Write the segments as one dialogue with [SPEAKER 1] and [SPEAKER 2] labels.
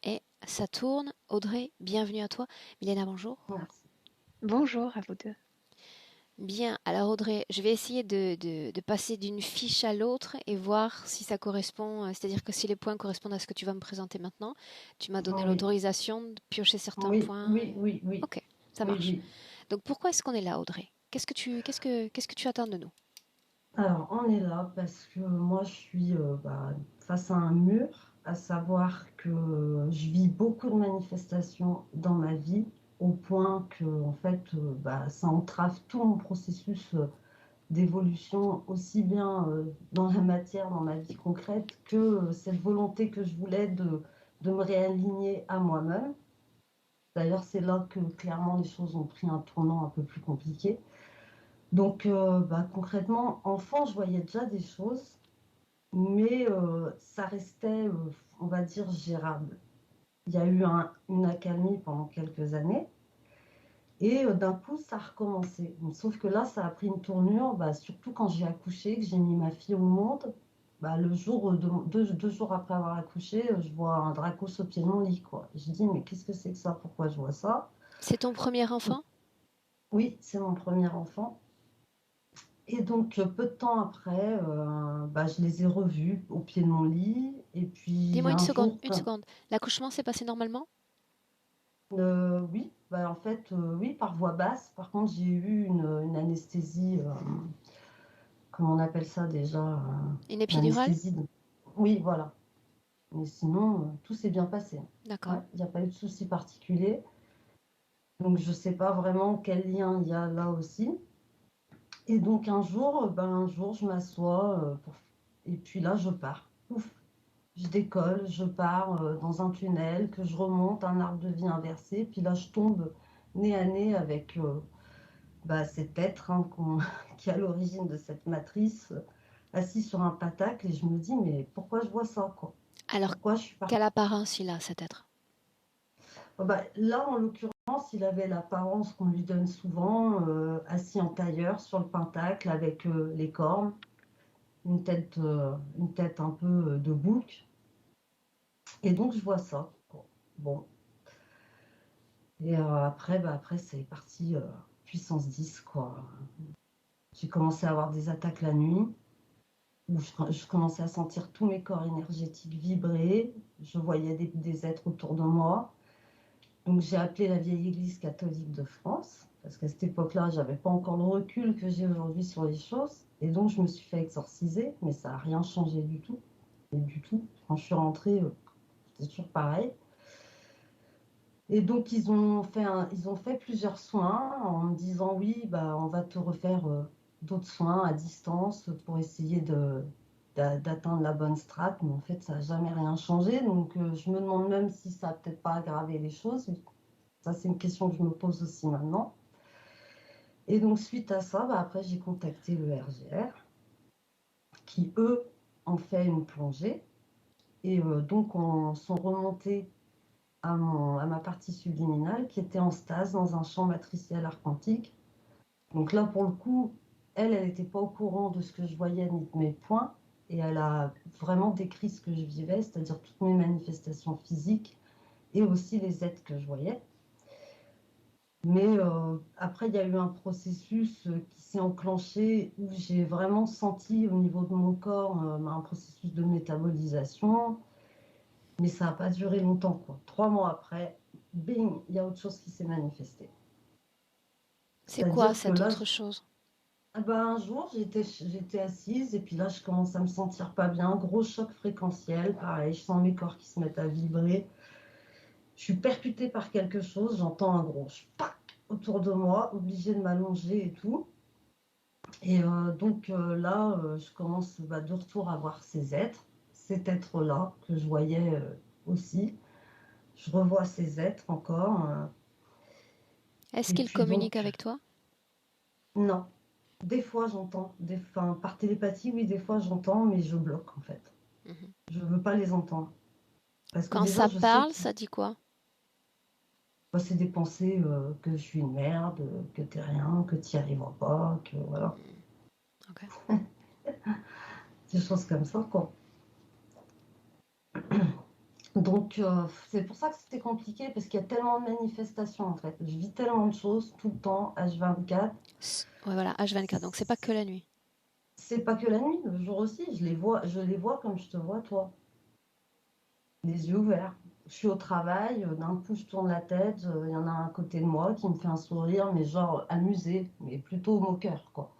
[SPEAKER 1] Et ça tourne. Audrey, bienvenue à toi. Milena, bonjour.
[SPEAKER 2] Merci. Bonjour à vous deux.
[SPEAKER 1] Bien, alors Audrey, je vais essayer de passer d'une fiche à l'autre et voir si ça correspond, c'est-à-dire que si les points correspondent à ce que tu vas me présenter maintenant. Tu m'as donné
[SPEAKER 2] Oui,
[SPEAKER 1] l'autorisation de piocher certains
[SPEAKER 2] oui,
[SPEAKER 1] points.
[SPEAKER 2] oui, oui, oui,
[SPEAKER 1] Ok, ça
[SPEAKER 2] oui,
[SPEAKER 1] marche.
[SPEAKER 2] oui.
[SPEAKER 1] Donc pourquoi est-ce qu'on est là, Audrey? Qu'est-ce que tu attends de nous?
[SPEAKER 2] Alors, on est là parce que moi, je suis face à un mur, à savoir que je vis beaucoup de manifestations dans ma vie, au point que, en fait, ça entrave tout mon processus d'évolution, aussi bien dans la matière, dans ma vie concrète, que cette volonté que je voulais de me réaligner à moi-même. D'ailleurs, c'est là que clairement les choses ont pris un tournant un peu plus compliqué. Donc, concrètement, enfant, je voyais déjà des choses, mais ça restait, on va dire, gérable. Il y a eu une accalmie pendant quelques années, et d'un coup, ça a recommencé. Sauf que là, ça a pris une tournure, surtout quand j'ai accouché, que j'ai mis ma fille au monde. Le jour, deux jours après avoir accouché, je vois un Dracos au pied de mon lit, quoi. Je dis, mais qu'est-ce que c'est que ça? Pourquoi je vois ça?
[SPEAKER 1] C'est ton premier enfant?
[SPEAKER 2] Oui, c'est mon premier enfant. Et donc, peu de temps après, je les ai revus au pied de mon lit. Et puis,
[SPEAKER 1] Dis-moi une
[SPEAKER 2] un
[SPEAKER 1] seconde,
[SPEAKER 2] jour,
[SPEAKER 1] une seconde. L'accouchement s'est passé normalement?
[SPEAKER 2] oui, en fait, oui, par voie basse. Par contre, j'ai eu une anesthésie, comment on appelle ça déjà?
[SPEAKER 1] Une
[SPEAKER 2] Une
[SPEAKER 1] épidurale?
[SPEAKER 2] anesthésie. Oui, voilà. Mais sinon, tout s'est bien passé. Ouais,
[SPEAKER 1] D'accord.
[SPEAKER 2] il n'y a pas eu de souci particulier. Donc, je ne sais pas vraiment quel lien il y a là aussi. Et donc, un jour, je m'assois et puis là, je pars. Ouf. Je décolle, je pars dans un tunnel, que je remonte un arbre de vie inversé, puis là je tombe nez à nez avec cet être qui est à l'origine de cette matrice, assis sur un patacle, et je me dis, mais pourquoi je vois ça, quoi?
[SPEAKER 1] Alors,
[SPEAKER 2] Pourquoi je suis partie?
[SPEAKER 1] quelle apparence il a, cet être?
[SPEAKER 2] Là, en l'occurrence, il avait l'apparence qu'on lui donne souvent, assis en tailleur sur le pentacle avec les cornes, une tête un peu de bouc. Et donc je vois ça. Bon, et après c'est parti puissance 10, quoi. J'ai commencé à avoir des attaques la nuit, où je commençais à sentir tous mes corps énergétiques vibrer. Je voyais des êtres autour de moi. Donc j'ai appelé la vieille Église catholique de France, parce qu'à cette époque-là, j'avais pas encore le recul que j'ai aujourd'hui sur les choses. Et donc je me suis fait exorciser, mais ça n'a rien changé du tout. Et du tout. Quand je suis rentrée, c'était toujours pareil. Et donc, ils ont fait plusieurs soins en me disant, oui, on va te refaire d'autres soins à distance pour essayer d'atteindre la bonne strate. Mais en fait, ça n'a jamais rien changé. Donc, je me demande même si ça n'a peut-être pas aggravé les choses. Ça, c'est une question que je me pose aussi maintenant. Et donc, suite à ça, après, j'ai contacté le RGR qui, eux, ont fait une plongée. Et donc, on sont remontés à ma partie subliminale qui était en stase dans un champ matriciel archontique. Donc là, pour le coup, elle n'était pas au courant de ce que je voyais ni de mes points. Et elle a vraiment décrit ce que je vivais, c'est-à-dire toutes mes manifestations physiques et aussi les êtres que je voyais. Mais après, il y a eu un processus qui s'est enclenché où j'ai vraiment senti au niveau de mon corps un processus de métabolisation. Mais ça n'a pas duré longtemps, quoi. 3 mois après, bing, il y a autre chose qui s'est manifesté.
[SPEAKER 1] C'est quoi
[SPEAKER 2] C'est-à-dire que
[SPEAKER 1] cette
[SPEAKER 2] là,
[SPEAKER 1] autre chose?
[SPEAKER 2] un jour, j'étais assise et puis là, je commence à me sentir pas bien. Gros choc fréquentiel, pareil, je sens mes corps qui se mettent à vibrer. Je suis percutée par quelque chose, j'entends un gros pac autour de moi, obligée de m'allonger et tout. Et là, je commence de retour à voir ces êtres, cet être-là que je voyais aussi. Je revois ces êtres encore.
[SPEAKER 1] Est-ce
[SPEAKER 2] Et
[SPEAKER 1] qu'il
[SPEAKER 2] puis
[SPEAKER 1] communique
[SPEAKER 2] donc,
[SPEAKER 1] avec toi?
[SPEAKER 2] non. Des fois, j'entends. Enfin, par télépathie, oui, des fois, j'entends, mais je bloque, en fait.
[SPEAKER 1] Mhm.
[SPEAKER 2] Je veux pas les entendre. Parce que
[SPEAKER 1] Quand
[SPEAKER 2] déjà,
[SPEAKER 1] ça
[SPEAKER 2] je sais
[SPEAKER 1] parle,
[SPEAKER 2] que
[SPEAKER 1] ça dit quoi?
[SPEAKER 2] c'est des pensées que je suis une merde, que t'es rien, que t'y arriveras pas, que voilà.
[SPEAKER 1] Hmm, ok.
[SPEAKER 2] Des choses comme ça, quoi. Donc, c'est pour ça que c'était compliqué, parce qu'il y a tellement de manifestations, en fait. Je vis tellement de choses tout le temps, H24.
[SPEAKER 1] Ouais, voilà, H24. Donc c'est pas que la nuit.
[SPEAKER 2] C'est pas que la nuit, le jour aussi. Je les vois comme je te vois, toi, les yeux ouverts. Je suis au travail, d'un coup, je tourne la tête, il y en a un à côté de moi qui me fait un sourire, mais genre amusé, mais plutôt moqueur, quoi.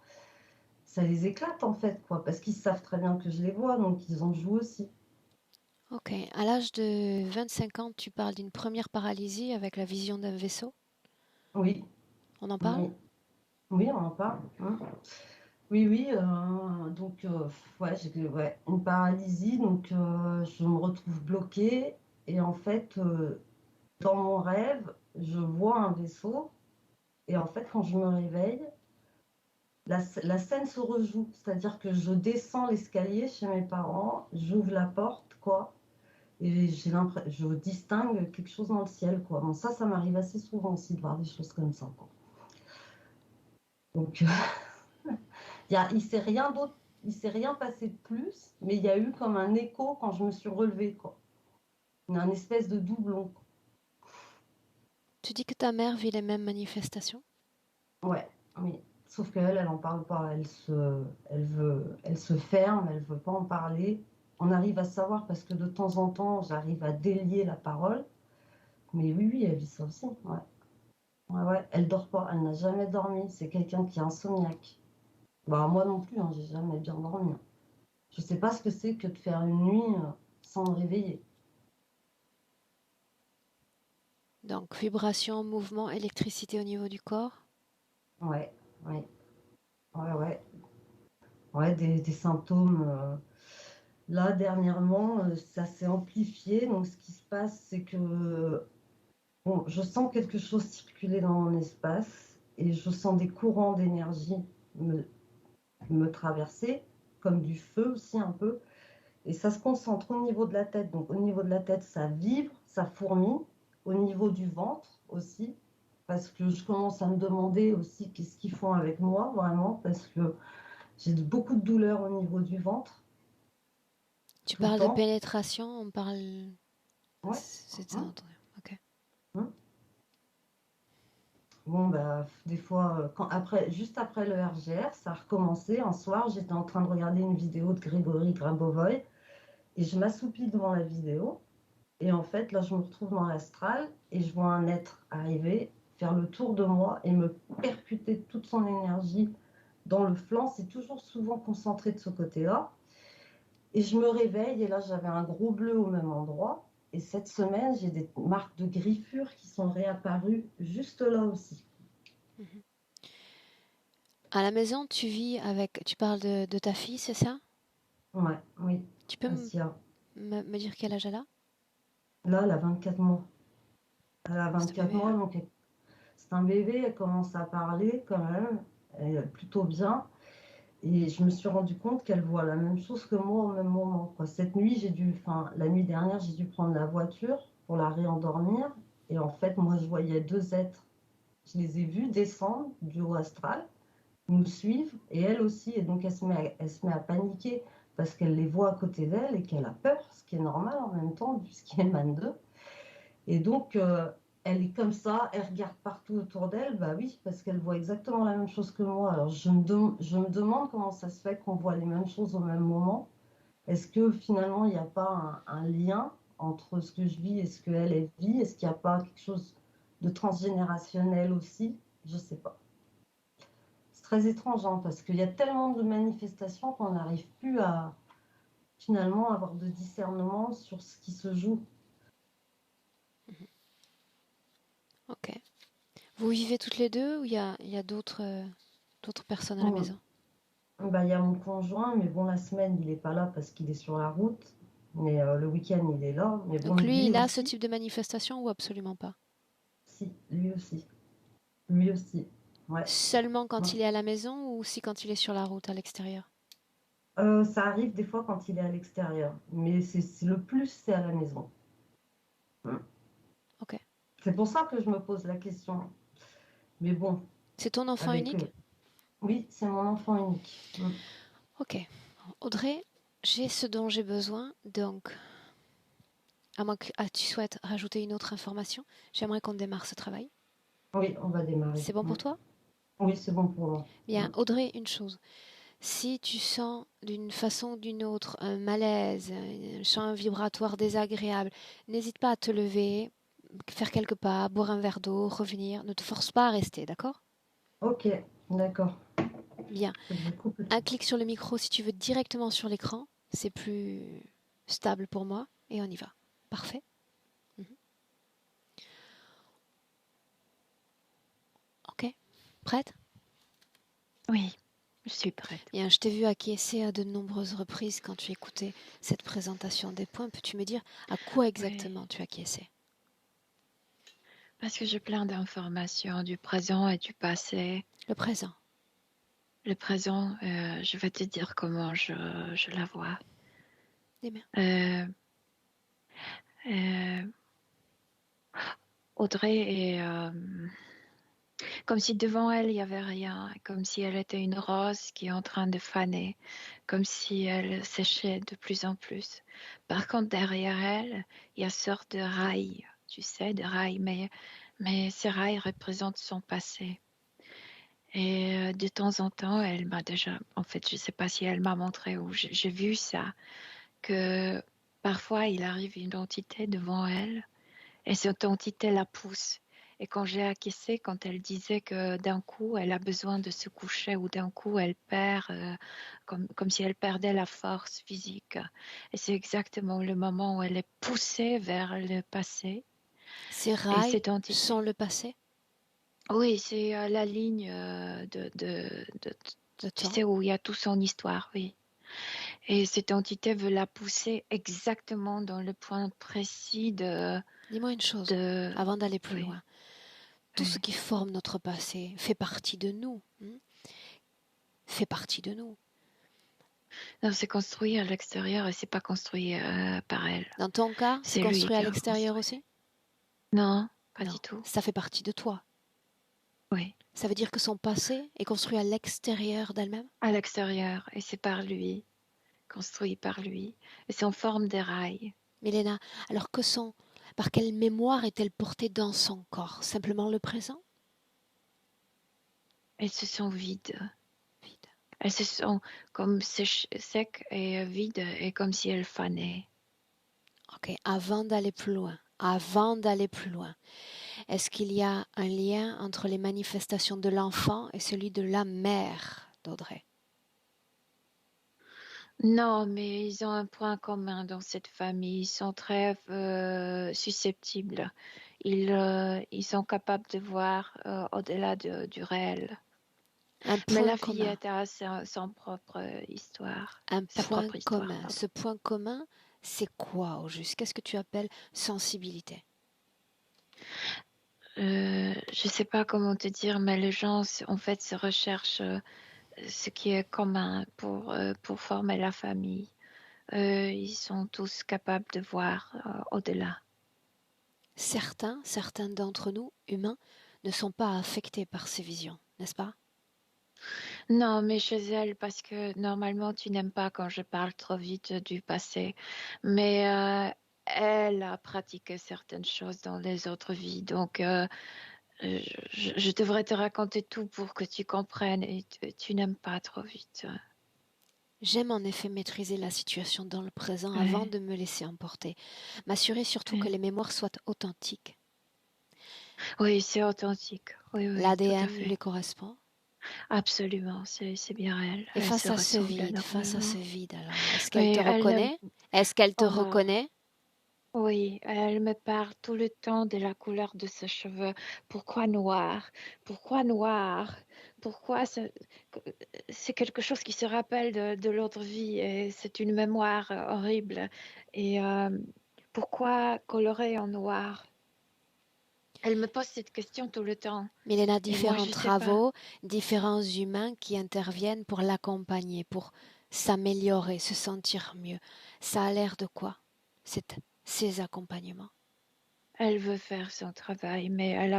[SPEAKER 2] Ça les éclate, en fait, quoi, parce qu'ils savent très bien que je les vois, donc ils en jouent aussi.
[SPEAKER 1] Ok. À l'âge de 25 ans, tu parles d'une première paralysie avec la vision d'un vaisseau.
[SPEAKER 2] Oui,
[SPEAKER 1] On en parle?
[SPEAKER 2] oui, oui, on en parle. Oui, oui, donc ouais, j'ai ouais, une paralysie, donc je me retrouve bloquée et en fait, dans mon rêve, je vois un vaisseau et en fait, quand je me réveille, la scène se rejoue, c'est-à-dire que je descends l'escalier chez mes parents, j'ouvre la porte, quoi, et je distingue quelque chose dans le ciel, quoi. Bon, ça m'arrive assez souvent aussi de voir des choses comme ça, quoi. Donc, il s'est rien d'autre, il s'est rien passé de plus, mais il y a eu comme un écho quand je me suis relevée, quoi. Un espèce de doublon.
[SPEAKER 1] Tu dis que ta mère vit les mêmes manifestations?
[SPEAKER 2] Ouais, oui. Sauf qu'elle, elle en parle pas. Elle se ferme, elle veut pas en parler. On arrive à savoir parce que de temps en temps, j'arrive à délier la parole. Mais oui, oui, elle vit ça aussi. Ouais. Ouais, ouais. Elle dort pas. Elle n'a jamais dormi. C'est quelqu'un qui est insomniaque. Bah, moi non plus, hein, j'ai jamais bien dormi, hein. Je sais pas ce que c'est que de faire une nuit sans me réveiller.
[SPEAKER 1] Donc vibration, mouvement, électricité au niveau du corps.
[SPEAKER 2] Ouais, ouais, ouais, ouais. Ouais, des symptômes. Là, dernièrement, ça s'est amplifié. Donc, ce qui se passe, c'est que bon, je sens quelque chose circuler dans mon espace et je sens des courants d'énergie me, me traverser, comme du feu aussi un peu. Et ça se concentre au niveau de la tête. Donc, au niveau de la tête, ça vibre, ça fourmille. Au niveau du ventre aussi, parce que je commence à me demander aussi qu'est-ce qu'ils font avec moi, vraiment, parce que j'ai beaucoup de douleurs au niveau du ventre,
[SPEAKER 1] Tu
[SPEAKER 2] tout le
[SPEAKER 1] parles de
[SPEAKER 2] temps.
[SPEAKER 1] pénétration, on parle.
[SPEAKER 2] Ouais.
[SPEAKER 1] C'est ça,
[SPEAKER 2] Hum,
[SPEAKER 1] ok.
[SPEAKER 2] hum. Bon, bah, des fois, juste après le RGR, ça a recommencé. Un soir, j'étais en train de regarder une vidéo de Grégory Grabovoy et je m'assoupis devant la vidéo. Et en fait, là, je me retrouve dans l'astral et je vois un être arriver, faire le tour de moi et me percuter toute son énergie dans le flanc. C'est toujours souvent concentré de ce côté-là. Et je me réveille et là, j'avais un gros bleu au même endroit. Et cette semaine, j'ai des marques de griffures qui sont réapparues juste là aussi.
[SPEAKER 1] Mhm. À la maison, tu vis avec. Tu parles de ta fille, c'est ça?
[SPEAKER 2] Ouais, oui,
[SPEAKER 1] Tu peux
[SPEAKER 2] Asia.
[SPEAKER 1] me dire quel âge elle a?
[SPEAKER 2] Là, elle a 24 mois. Elle a
[SPEAKER 1] C'est un
[SPEAKER 2] 24
[SPEAKER 1] bébé,
[SPEAKER 2] mois,
[SPEAKER 1] hein.
[SPEAKER 2] donc c'est un bébé, elle commence à parler quand même, elle est plutôt bien. Et je me suis rendu compte qu'elle voit la même chose que moi au même moment, quoi. Cette nuit, la nuit dernière, j'ai dû prendre la voiture pour la réendormir. Et en fait, moi, je voyais deux êtres. Je les ai vus descendre du haut astral, nous suivre, et elle aussi. Et donc, elle se met à paniquer parce qu'elle les voit à côté d'elle et qu'elle a peur, ce qui est normal en même temps, puisqu'elle émane d'eux. Et donc, elle est comme ça, elle regarde partout autour d'elle, bah oui, parce qu'elle voit exactement la même chose que moi. Alors, je me demande comment ça se fait qu'on voit les mêmes choses au même moment. Est-ce que finalement, il n'y a pas un lien entre ce que je vis et ce qu'elle elle vit? Est-ce qu'il n'y a pas quelque chose de transgénérationnel aussi? Je ne sais pas. C'est très étrange, hein, parce qu'il y a tellement de manifestations qu'on n'arrive plus à finalement avoir de discernement sur ce qui se joue.
[SPEAKER 1] Mhm. Ok. Vous vivez toutes les deux ou il y a d'autres personnes à la
[SPEAKER 2] Hum.
[SPEAKER 1] maison?
[SPEAKER 2] Bah, il y a mon conjoint, mais bon, la semaine, il n'est pas là parce qu'il est sur la route. Mais le week-end, il est là. Mais bon,
[SPEAKER 1] Donc lui,
[SPEAKER 2] lui
[SPEAKER 1] il a ce
[SPEAKER 2] aussi,
[SPEAKER 1] type de manifestation ou absolument pas?
[SPEAKER 2] si, lui aussi. Lui aussi. Ouais.
[SPEAKER 1] Seulement
[SPEAKER 2] Ouais.
[SPEAKER 1] quand il est à la maison ou aussi quand il est sur la route à l'extérieur?
[SPEAKER 2] Ça arrive des fois quand il est à l'extérieur. Mais le plus, c'est à la maison. Mm.
[SPEAKER 1] Ok.
[SPEAKER 2] C'est pour ça que je me pose la question. Mais bon,
[SPEAKER 1] C'est ton enfant
[SPEAKER 2] avec
[SPEAKER 1] unique?
[SPEAKER 2] oui, c'est mon enfant unique. Mm.
[SPEAKER 1] Ok. Audrey, j'ai ce dont j'ai besoin, donc À moins que tu souhaites rajouter une autre information, j'aimerais qu'on démarre ce travail.
[SPEAKER 2] Oui, on va démarrer.
[SPEAKER 1] C'est bon pour toi?
[SPEAKER 2] Oui, c'est bon pour moi.
[SPEAKER 1] Bien, Audrey, une chose. Si tu sens d'une façon ou d'une autre un malaise, un champ vibratoire désagréable, n'hésite pas à te lever, faire quelques pas, boire un verre d'eau, revenir. Ne te force pas à rester, d'accord?
[SPEAKER 2] Ok, d'accord.
[SPEAKER 1] Bien.
[SPEAKER 2] Je coupe.
[SPEAKER 1] Un clic sur le micro si tu veux directement sur l'écran. C'est plus stable pour moi. Et on y va. Parfait. Mhm. Ok. Prête?
[SPEAKER 3] Oui, je suis prête.
[SPEAKER 1] Bien, je t'ai vu acquiescer à de nombreuses reprises quand tu écoutais cette présentation des points. Peux-tu me dire à quoi exactement
[SPEAKER 3] Oui,
[SPEAKER 1] tu acquiesçais?
[SPEAKER 3] parce que j'ai plein d'informations du présent et du passé.
[SPEAKER 1] Le présent.
[SPEAKER 3] Le présent, je vais te dire comment je la vois.
[SPEAKER 1] Dis-moi.
[SPEAKER 3] Euh, euh, Audrey est comme si devant elle, il n'y avait rien, comme si elle était une rose qui est en train de faner, comme si elle séchait de plus en plus. Par contre, derrière elle, il y a une sorte de rail, tu sais, de rail, mais ces rails représentent son passé. Et de temps en temps, elle m'a déjà, en fait, je ne sais pas si elle m'a montré ou j'ai vu ça, que parfois il arrive une entité devant elle et cette entité la pousse. Et quand j'ai acquiescé, quand elle disait que d'un coup elle a besoin de se coucher ou d'un coup elle perd, comme si elle perdait la force physique. Et c'est exactement le moment où elle est poussée vers le passé.
[SPEAKER 1] Ces
[SPEAKER 3] Et
[SPEAKER 1] rails
[SPEAKER 3] cette entité.
[SPEAKER 1] sont le passé,
[SPEAKER 3] Oui, c'est la ligne
[SPEAKER 1] le
[SPEAKER 3] tu
[SPEAKER 1] temps.
[SPEAKER 3] sais, où il y a toute son histoire, oui. Et cette entité veut la pousser exactement dans le point précis
[SPEAKER 1] Dis-moi une chose,
[SPEAKER 3] de...
[SPEAKER 1] avant d'aller plus
[SPEAKER 3] Oui,
[SPEAKER 1] loin. Tout ce
[SPEAKER 3] oui.
[SPEAKER 1] qui forme notre passé fait partie de nous, fait partie de nous.
[SPEAKER 3] Non, c'est construit à l'extérieur et c'est pas construit par elle.
[SPEAKER 1] Dans ton cas, c'est
[SPEAKER 3] C'est lui
[SPEAKER 1] construit à
[SPEAKER 3] qui a
[SPEAKER 1] l'extérieur
[SPEAKER 3] construit.
[SPEAKER 1] aussi?
[SPEAKER 3] Non, pas
[SPEAKER 1] Non,
[SPEAKER 3] du tout.
[SPEAKER 1] ça fait partie de toi.
[SPEAKER 3] Oui,
[SPEAKER 1] Ça veut dire que son passé est construit à l'extérieur d'elle-même?
[SPEAKER 3] à l'extérieur et c'est par lui, construit par lui. Et c'est en forme de rail.
[SPEAKER 1] Milena, alors par quelle mémoire est-elle portée dans son corps? Simplement le présent?
[SPEAKER 3] Elles se sent vides.
[SPEAKER 1] Vide.
[SPEAKER 3] Elles se sent comme sec et vides et comme si elles fanaient.
[SPEAKER 1] Ok, avant d'aller plus loin, est-ce qu'il y a un lien entre les manifestations de l'enfant et celui de la mère d'Audrey?
[SPEAKER 3] Non, mais ils ont un point commun dans cette famille. Ils sont très susceptibles. Ils sont capables de voir au-delà du réel.
[SPEAKER 1] Un
[SPEAKER 3] Mais
[SPEAKER 1] point
[SPEAKER 3] la
[SPEAKER 1] commun.
[SPEAKER 3] fillette a son propre histoire,
[SPEAKER 1] Un
[SPEAKER 3] sa
[SPEAKER 1] point
[SPEAKER 3] propre histoire,
[SPEAKER 1] commun.
[SPEAKER 3] pardon.
[SPEAKER 1] Ce point commun, c'est quoi au juste? Qu'est-ce que tu appelles sensibilité?
[SPEAKER 3] Je sais pas comment te dire, mais les gens, en fait, se recherchent ce qui est commun pour former la famille. Ils sont tous capables de voir au-delà.
[SPEAKER 1] Certains d'entre nous, humains, ne sont pas affectés par ces visions, n'est-ce pas?
[SPEAKER 3] Non, mais chez elle, parce que normalement, tu n'aimes pas quand je parle trop vite du passé. Mais elle a pratiqué certaines choses dans les autres vies. Donc, je devrais te raconter tout pour que tu comprennes et tu n'aimes pas trop vite.
[SPEAKER 1] J'aime en effet maîtriser la situation dans le présent avant
[SPEAKER 3] Ouais,
[SPEAKER 1] de me laisser emporter. M'assurer surtout que
[SPEAKER 3] ouais.
[SPEAKER 1] les mémoires soient authentiques.
[SPEAKER 3] Oui, c'est authentique. Oui, oui, tout à
[SPEAKER 1] L'ADN
[SPEAKER 3] fait.
[SPEAKER 1] lui correspond.
[SPEAKER 3] Absolument, c'est bien elle.
[SPEAKER 1] Et
[SPEAKER 3] Elle se ressemble
[SPEAKER 1] face à ce
[SPEAKER 3] énormément.
[SPEAKER 1] vide alors, est-ce qu'elle te
[SPEAKER 3] Mais
[SPEAKER 1] reconnaît? Est-ce qu'elle te
[SPEAKER 3] oh,
[SPEAKER 1] reconnaît?
[SPEAKER 3] oui, elle me parle tout le temps de la couleur de ses cheveux. Pourquoi noir? Pourquoi noir? Pourquoi c'est quelque chose qui se rappelle de l'autre vie et c'est une mémoire horrible. Et pourquoi colorer en noir? Elle me pose cette question tout le temps.
[SPEAKER 1] Milena,
[SPEAKER 3] Et moi,
[SPEAKER 1] différents
[SPEAKER 3] je sais pas.
[SPEAKER 1] travaux, différents humains qui interviennent pour l'accompagner, pour s'améliorer, se sentir mieux. Ça a l'air de quoi, ces accompagnements?
[SPEAKER 3] Elle veut faire son travail, mais elle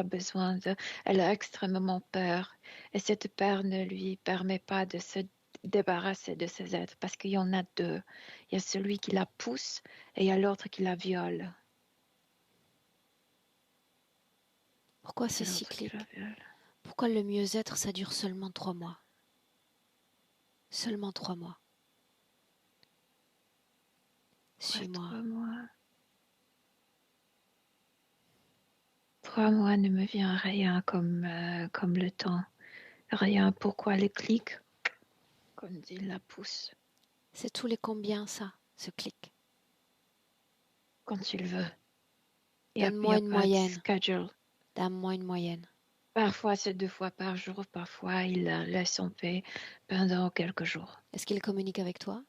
[SPEAKER 3] a extrêmement peur. Et cette peur ne lui permet pas de se débarrasser de ses êtres parce qu'il y en a deux. Il y a celui qui la pousse et il y a l'autre qui la viole.
[SPEAKER 1] Pourquoi c'est
[SPEAKER 3] C'est l'autre qui la
[SPEAKER 1] cyclique?
[SPEAKER 3] viole.
[SPEAKER 1] Pourquoi le mieux-être, ça dure seulement 3 mois? Seulement 3 mois.
[SPEAKER 3] Pourquoi
[SPEAKER 1] Suis-moi.
[SPEAKER 3] 3 mois? 3 mois ne me vient rien comme le temps. Rien. Pourquoi le clic? Comme dit la pousse.
[SPEAKER 1] C'est tous les combien ça, ce clic?
[SPEAKER 3] Quand tu le veux. Il n'y
[SPEAKER 1] Donne-moi
[SPEAKER 3] a
[SPEAKER 1] une
[SPEAKER 3] pas de
[SPEAKER 1] moyenne.
[SPEAKER 3] schedule.
[SPEAKER 1] Donne-moi une moyenne.
[SPEAKER 3] Parfois, c'est 2 fois par jour. Parfois, il la laisse en paix pendant quelques jours.
[SPEAKER 1] Est-ce qu'il communique avec toi?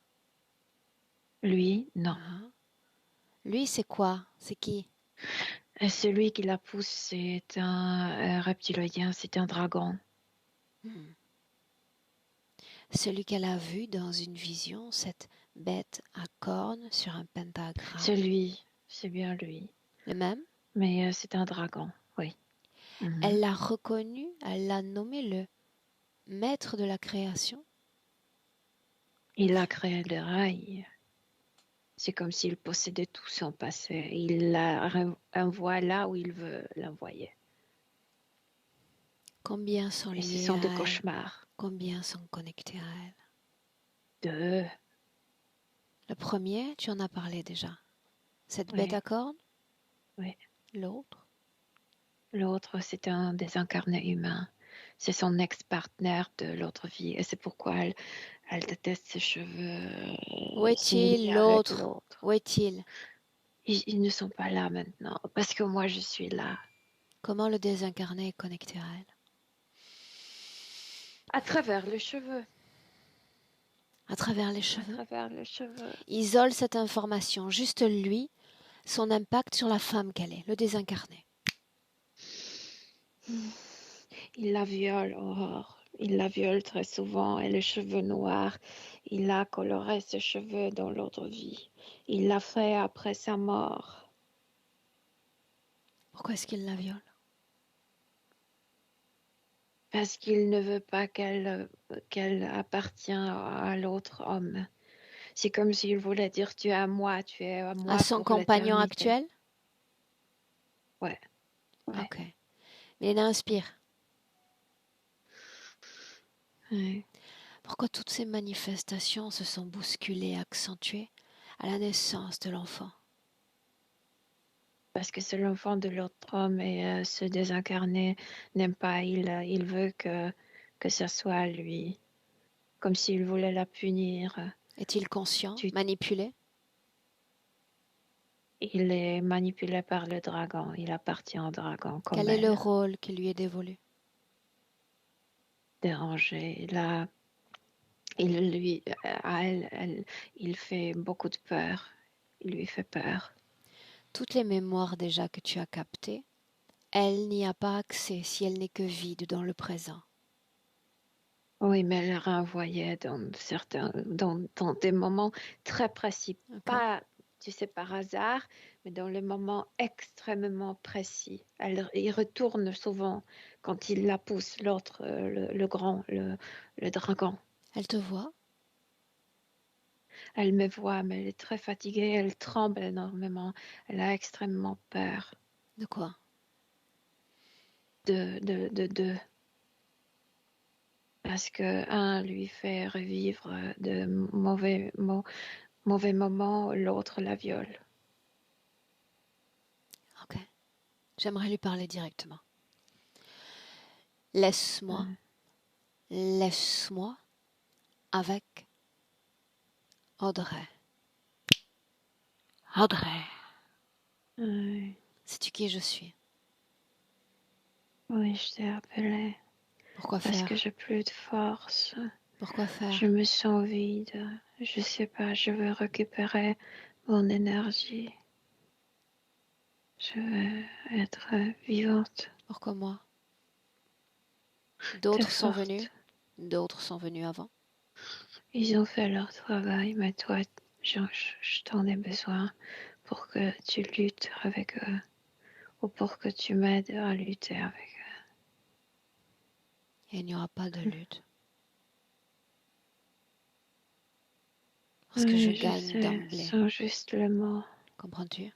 [SPEAKER 3] Lui, non.
[SPEAKER 1] Ah. Lui, c'est quoi? C'est qui?
[SPEAKER 3] Et celui qui la pousse, c'est un reptilien, c'est un dragon.
[SPEAKER 1] Hmm. Celui qu'elle a vu dans une vision, cette bête à cornes sur un pentagramme.
[SPEAKER 3] C'est lui, c'est bien lui.
[SPEAKER 1] Le même?
[SPEAKER 3] Mais c'est un dragon, oui.
[SPEAKER 1] Elle l'a reconnu, elle l'a nommé le maître de la création.
[SPEAKER 3] Il a créé le rail. C'est comme s'il possédait tout son passé. Il l'envoie là où il veut l'envoyer.
[SPEAKER 1] Combien sont
[SPEAKER 3] Et ce
[SPEAKER 1] liés
[SPEAKER 3] sont
[SPEAKER 1] à
[SPEAKER 3] des
[SPEAKER 1] elle?
[SPEAKER 3] cauchemars.
[SPEAKER 1] Combien sont connectés à elle?
[SPEAKER 3] 2.
[SPEAKER 1] Le premier, tu en as parlé déjà. Cette
[SPEAKER 3] Oui.
[SPEAKER 1] bête à cornes?
[SPEAKER 3] Oui.
[SPEAKER 1] L'autre?
[SPEAKER 3] L'autre, c'est un désincarné humain. C'est son ex-partenaire de l'autre vie. Et c'est pourquoi elle déteste ses cheveux.
[SPEAKER 1] Où est-il,
[SPEAKER 3] avec
[SPEAKER 1] l'autre? Où est-il?
[SPEAKER 3] Ils ne sont pas là maintenant. Parce que moi, je suis là.
[SPEAKER 1] Comment le désincarné est connecté à elle?
[SPEAKER 3] À travers les cheveux.
[SPEAKER 1] À travers les cheveux?
[SPEAKER 3] À travers les cheveux.
[SPEAKER 1] Isole cette information, juste lui, son impact sur la femme qu'elle est, le désincarné.
[SPEAKER 3] Il la viole, Aurore. Il la viole très souvent. Et les cheveux noirs. Il a coloré ses cheveux dans l'autre vie. Il l'a fait après sa mort.
[SPEAKER 1] Pourquoi est-ce qu'il la viole?
[SPEAKER 3] Parce qu'il ne veut pas qu'elle appartienne à l'autre homme. C'est comme s'il voulait dire tu es à moi
[SPEAKER 1] À son
[SPEAKER 3] pour
[SPEAKER 1] compagnon
[SPEAKER 3] l'éternité.
[SPEAKER 1] actuel?
[SPEAKER 3] Ouais.
[SPEAKER 1] Ok. Mais il inspire.
[SPEAKER 3] Ouais.
[SPEAKER 1] Pourquoi toutes ces manifestations se sont bousculées, accentuées à la naissance de l'enfant?
[SPEAKER 3] Parce que c'est l'enfant de l'autre homme et ce désincarné n'aime pas. Il veut que ça soit lui. Comme s'il voulait la punir.
[SPEAKER 1] Est-il conscient, manipulé?
[SPEAKER 3] Il est manipulé par le dragon. Il appartient au dragon comme
[SPEAKER 1] Quel est le
[SPEAKER 3] elle.
[SPEAKER 1] rôle qui lui est dévolu?
[SPEAKER 3] Dérangé. Là, il fait beaucoup de peur. Il lui fait peur.
[SPEAKER 1] Toutes les mémoires déjà que tu as captées, elle n'y a pas accès si elle n'est que vide dans le présent.
[SPEAKER 3] Oui, mais elle renvoyait dans des moments très précis.
[SPEAKER 1] Okay.
[SPEAKER 3] Pas, tu sais, par hasard, mais dans les moments extrêmement précis. Il retourne souvent quand il la pousse, l'autre, le grand, le dragon.
[SPEAKER 1] Elle te voit?
[SPEAKER 3] Elle me voit, mais elle est très fatiguée, elle tremble énormément. Elle a extrêmement peur.
[SPEAKER 1] De quoi?
[SPEAKER 3] De parce que un lui fait revivre de mauvais moments, l'autre la viole.
[SPEAKER 1] Ok. J'aimerais lui parler directement. Laisse-moi avec Audrey. Audrey. Sais-tu qui je suis?
[SPEAKER 3] Oui, je t'ai appelé.
[SPEAKER 1] Pourquoi
[SPEAKER 3] Parce
[SPEAKER 1] faire?
[SPEAKER 3] que j'ai plus de force.
[SPEAKER 1] Pourquoi faire?
[SPEAKER 3] Je me sens vide. Je sais pas, je veux récupérer mon énergie. Je veux être vivante.
[SPEAKER 1] Pourquoi moi? D'autres sont venus. D'autres sont venus avant.
[SPEAKER 3] Ils ont fait leur travail, mais toi, je t'en ai besoin pour que tu luttes avec eux ou pour que tu m'aides à lutter avec eux.
[SPEAKER 1] Et il n'y aura pas de lutte. Parce que
[SPEAKER 3] Oui,
[SPEAKER 1] je gagne d'emblée.
[SPEAKER 3] C'est juste le mot.
[SPEAKER 1] Comprends-tu?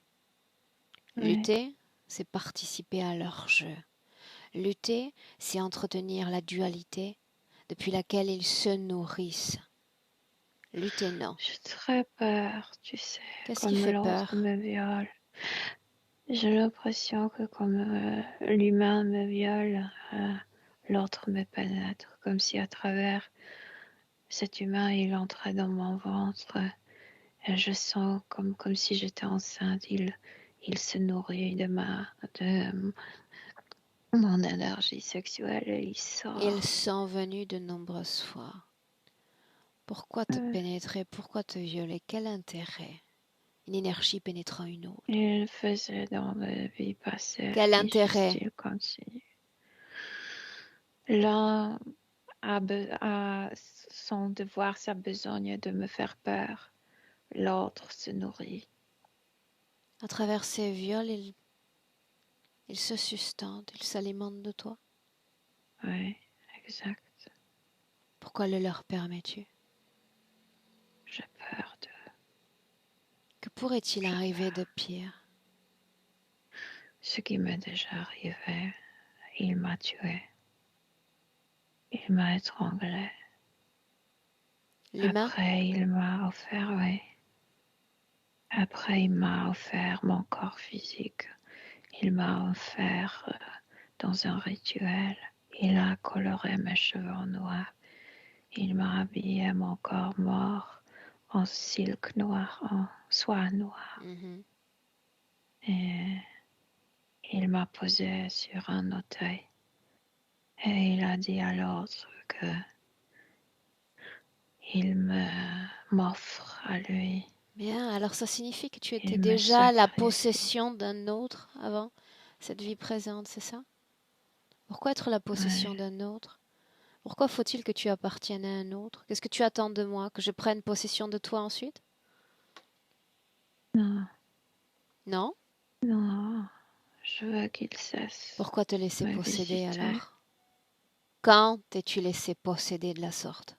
[SPEAKER 3] Oui.
[SPEAKER 1] Lutter, c'est participer à leur jeu. Lutter, c'est entretenir la dualité depuis laquelle ils se nourrissent. Lutter, non.
[SPEAKER 3] J'ai très peur, tu sais,
[SPEAKER 1] Qu'est-ce qui
[SPEAKER 3] comme
[SPEAKER 1] fait
[SPEAKER 3] l'autre
[SPEAKER 1] peur?
[SPEAKER 3] me viole. J'ai l'impression que comme l'humain me viole, l'autre me pénètre, comme si à travers cet humain, il entrait dans mon ventre. Et je sens comme si j'étais enceinte. Il se nourrit de mon énergie sexuelle et il
[SPEAKER 1] Ils
[SPEAKER 3] sort.
[SPEAKER 1] sont venus de nombreuses fois. Pourquoi te pénétrer? Pourquoi te violer? Quel intérêt? Une énergie pénétrant une autre.
[SPEAKER 3] Il faisait dans la vie passée.
[SPEAKER 1] Quel
[SPEAKER 3] Et ce
[SPEAKER 1] intérêt?
[SPEAKER 3] style continue. L'un a son devoir, sa besogne de me faire peur. L'autre se nourrit.
[SPEAKER 1] À travers ces viols, ils se sustentent, ils s'alimentent de toi.
[SPEAKER 3] Oui, exact.
[SPEAKER 1] Pourquoi le leur permets-tu?
[SPEAKER 3] J'ai peur de...
[SPEAKER 1] Que pourrait-il
[SPEAKER 3] J'ai
[SPEAKER 1] arriver de
[SPEAKER 3] peur.
[SPEAKER 1] pire?
[SPEAKER 3] Ce qui m'est déjà arrivé, il m'a tué. Il m'a étranglé.
[SPEAKER 1] L'humain?
[SPEAKER 3] Après, il m'a offert, oui. Après, il m'a offert mon corps physique. Il m'a offert dans un rituel. Il a coloré mes cheveux en noir. Il m'a habillé mon corps mort en silk noir, en soie noire.
[SPEAKER 1] Mhm.
[SPEAKER 3] Et il m'a posé sur un auteuil. Et il a dit à l'autre que il m'offre à lui.
[SPEAKER 1] Bien, alors ça signifie que tu étais
[SPEAKER 3] Il me
[SPEAKER 1] déjà la
[SPEAKER 3] sacrifie.
[SPEAKER 1] possession d'un autre avant cette vie présente, c'est ça? Pourquoi être la possession
[SPEAKER 3] Ouais.
[SPEAKER 1] d'un autre? Pourquoi faut-il que tu appartiennes à un autre? Qu'est-ce que tu attends de moi? Que je prenne possession de toi ensuite?
[SPEAKER 3] Non,
[SPEAKER 1] Non?
[SPEAKER 3] non, je veux qu'il cesse
[SPEAKER 1] Pourquoi te laisser
[SPEAKER 3] de me
[SPEAKER 1] posséder
[SPEAKER 3] visiter.
[SPEAKER 1] alors? Quand t'es-tu laissé posséder de la sorte?